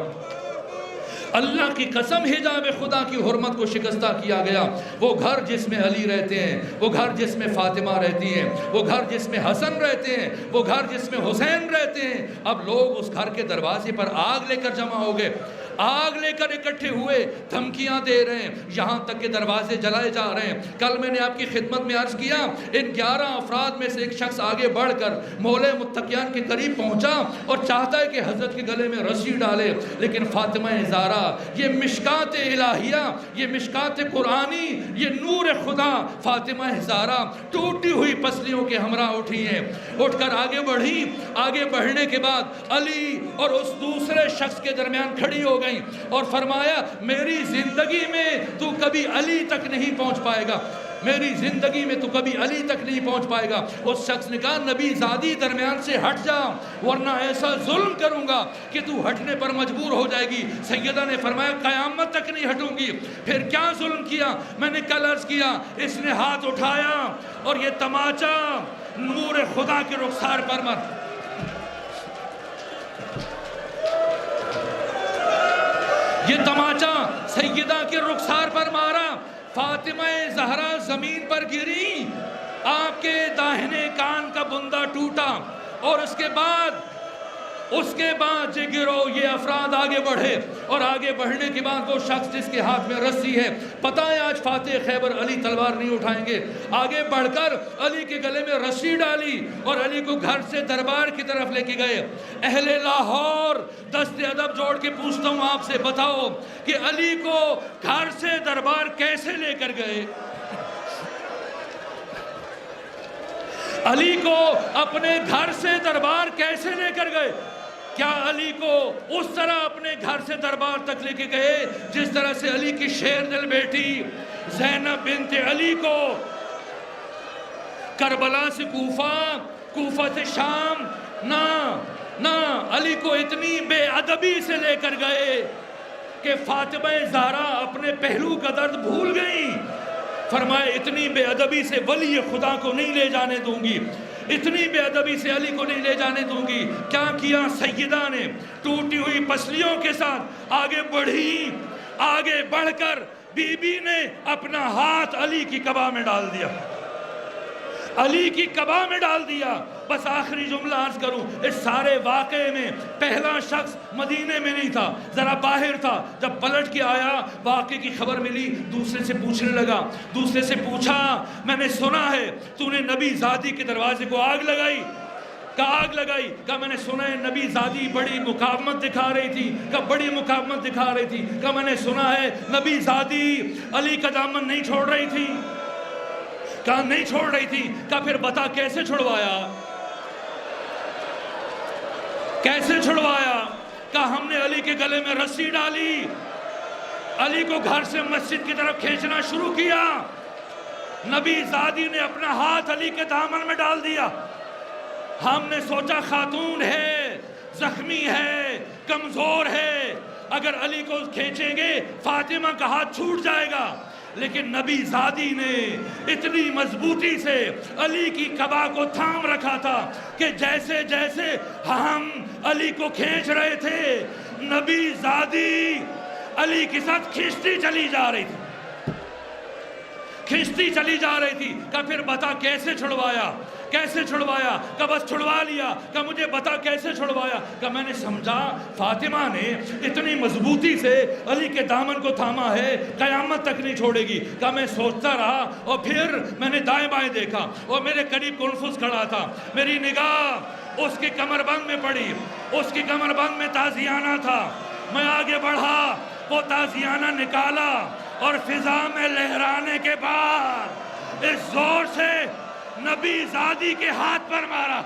اللہ کی قسم حجاب خدا کی حرمت کو شکستہ کیا گیا۔ وہ گھر جس میں علی رہتے ہیں، وہ گھر جس میں فاطمہ رہتی ہیں، وہ گھر جس میں حسن رہتے ہیں، وہ گھر جس میں حسین رہتے ہیں، اب لوگ اس گھر کے دروازے پر آگ لے کر جمع ہو گئے، آگ لے کر اکٹھے ہوئے، دھمکیاں دے رہے ہیں، یہاں تک کہ دروازے جلائے جا رہے ہیں۔ کل میں نے آپ کی خدمت میں عرض کیا، ان 11 افراد میں سے ایک شخص آگے بڑھ کر مولے متقیان کے قریب پہنچا اور چاہتا ہے کہ حضرت کے گلے میں رسی ڈالے، لیکن فاطمہ زہرا، یہ مشکات الہیہ، یہ مشکات قرآنی، یہ نور خدا، فاطمہ زہرا ٹوٹی ہوئی پسلیوں کے ہمراہ اٹھی ہیں، اٹھ کر آگے بڑھی۔ آگے بڑھنے کے بعد علی اور اس دوسرے شخص کے درمیان کھڑی ہو گئی اور فرمایا، میری زندگی میں تو کبھی علی تک نہیں پہنچ پائے گا، میری زندگی میں تو کبھی علی تک نہیں پہنچ پائے گا۔ اس شخص نے کہا، نبی زادی درمیان سے ہٹ جا ورنہ ایسا ظلم کروں گا کہ تو ہٹنے پر مجبور ہو جائے گی۔ سیدہ نے فرمایا، قیامت تک نہیں ہٹوں گی۔ پھر کیا ظلم کیا؟ میں نے کل عرض کیا، اس نے ہاتھ اٹھایا اور یہ تماچا نور خدا کے رخسار پر مار، یہ تماچا سیدہ کے رخسار پر مارا، فاطمہ زہرا زمین پر گری، آپ کے داہنے کان کا بندہ ٹوٹا، اور اس کے بعد یہ گروہ، یہ افراد آگے بڑھے، اور آگے بڑھنے کے بعد وہ شخص جس کے ہاتھ میں رسی ہے، پتہ ہے آج فاتح خیبر علی تلوار نہیں اٹھائیں گے، آگے بڑھ کر علی کے گلے میں رسی ڈالی اور علی کو گھر سے دربار کی طرف لے کے گئے۔ اہل لاہور، دست ادب جوڑ کے پوچھتا ہوں آپ سے، بتاؤ کہ علی کو گھر سے دربار کیسے لے کر گئے؟ علی کو اپنے گھر سے دربار کیسے لے کر گئے؟ کیا علی کو اس طرح اپنے گھر سے دربار تک لے کے گئے جس طرح سے علی کی شیر دل بیٹی زینب بنت علی کو کربلا سے کوفہ سے شام، نہ علی کو اتنی بے ادبی سے لے کر گئے کہ فاطمہ زہرا اپنے پہلو کا درد بھول گئی۔ فرمائے، اتنی بے ادبی سے ولی خدا کو نہیں لے جانے دوں گی، اتنی بے ادبی سے علی کو نہیں لے جانے دوں گی۔ کیا کیا سیدہ نے؟ ٹوٹی ہوئی پسلیوں کے ساتھ آگے بڑھی، آگے بڑھ کر بی بی نے اپنا ہاتھ علی کی قبا میں ڈال دیا، علی کی قبا میں ڈال دیا۔ بس آخری جملہ عرض کروں، اس سارے واقعے میں پہلا شخص مدینے میں نہیں تھا، ذرا باہر تھا، جب پلٹ کے آیا واقعے کی خبر ملی، دوسرے سے پوچھنے لگا، دوسرے سے پوچھا، میں نے سنا ہے تو نے نبی زادی کے دروازے کو آگ لگائی؟ کہا آگ لگائی؟ کہا میں نے سنا ہے نبی زادی بڑی مقاومت دکھا رہی تھی۔ کہا بڑی مقاومت دکھا رہی تھی؟ کہا میں نے سنا ہے نبی زادی علی کا دامن نہیں چھوڑ رہی تھی؟ کہا نہیں چھوڑ رہی تھی۔ کہا پھر بتا کیسے چھڑوایا؟ کیسے چھڑوایا؟ کہا ہم نے علی کے گلے میں رسی ڈالی، علی کو گھر سے مسجد کی طرف کھینچنا شروع کیا، نبی زادی نے اپنا ہاتھ علی کے دامن میں ڈال دیا۔ ہم نے سوچا خاتون ہے، زخمی ہے، کمزور ہے، اگر علی کو کھینچیں گے فاطمہ کا ہاتھ چھوٹ جائے گا، لیکن نبی زادی نے اتنی مضبوطی سے علی کی قبا کو تھام رکھا تھا کہ جیسے جیسے ہم علی کو کھینچ رہے تھے، نبی زادی علی کے ساتھ کھینچتی چلی جا رہی تھی، کھینچتی چلی جا رہی تھی۔ کہ پھر بتا کیسے چھڑوایا؟ کیسے چھڑوایا؟ کہ بس چھڑوا لیا۔ کہ مجھے بتا کیسے چھڑوایا؟ کہ میں نے سمجھا فاطمہ نے اتنی مضبوطی سے علی کے دامن کو تھاما ہے، قیامت تک نہیں چھوڑے گی۔ کہ میں سوچتا رہا، اور پھر میں نے دائیں بائیں دیکھا اور میرے قریب کنفس کھڑا تھا، میری نگاہ اس کے کمر بند میں پڑی، اس کی کمر بند میں تازیانہ تھا۔ میں آگے بڑھا، وہ تازیانہ نکالا اور فضا میں لہرانے کے بعد اس زور سے نبی زادی کے ہاتھ پر مارا۔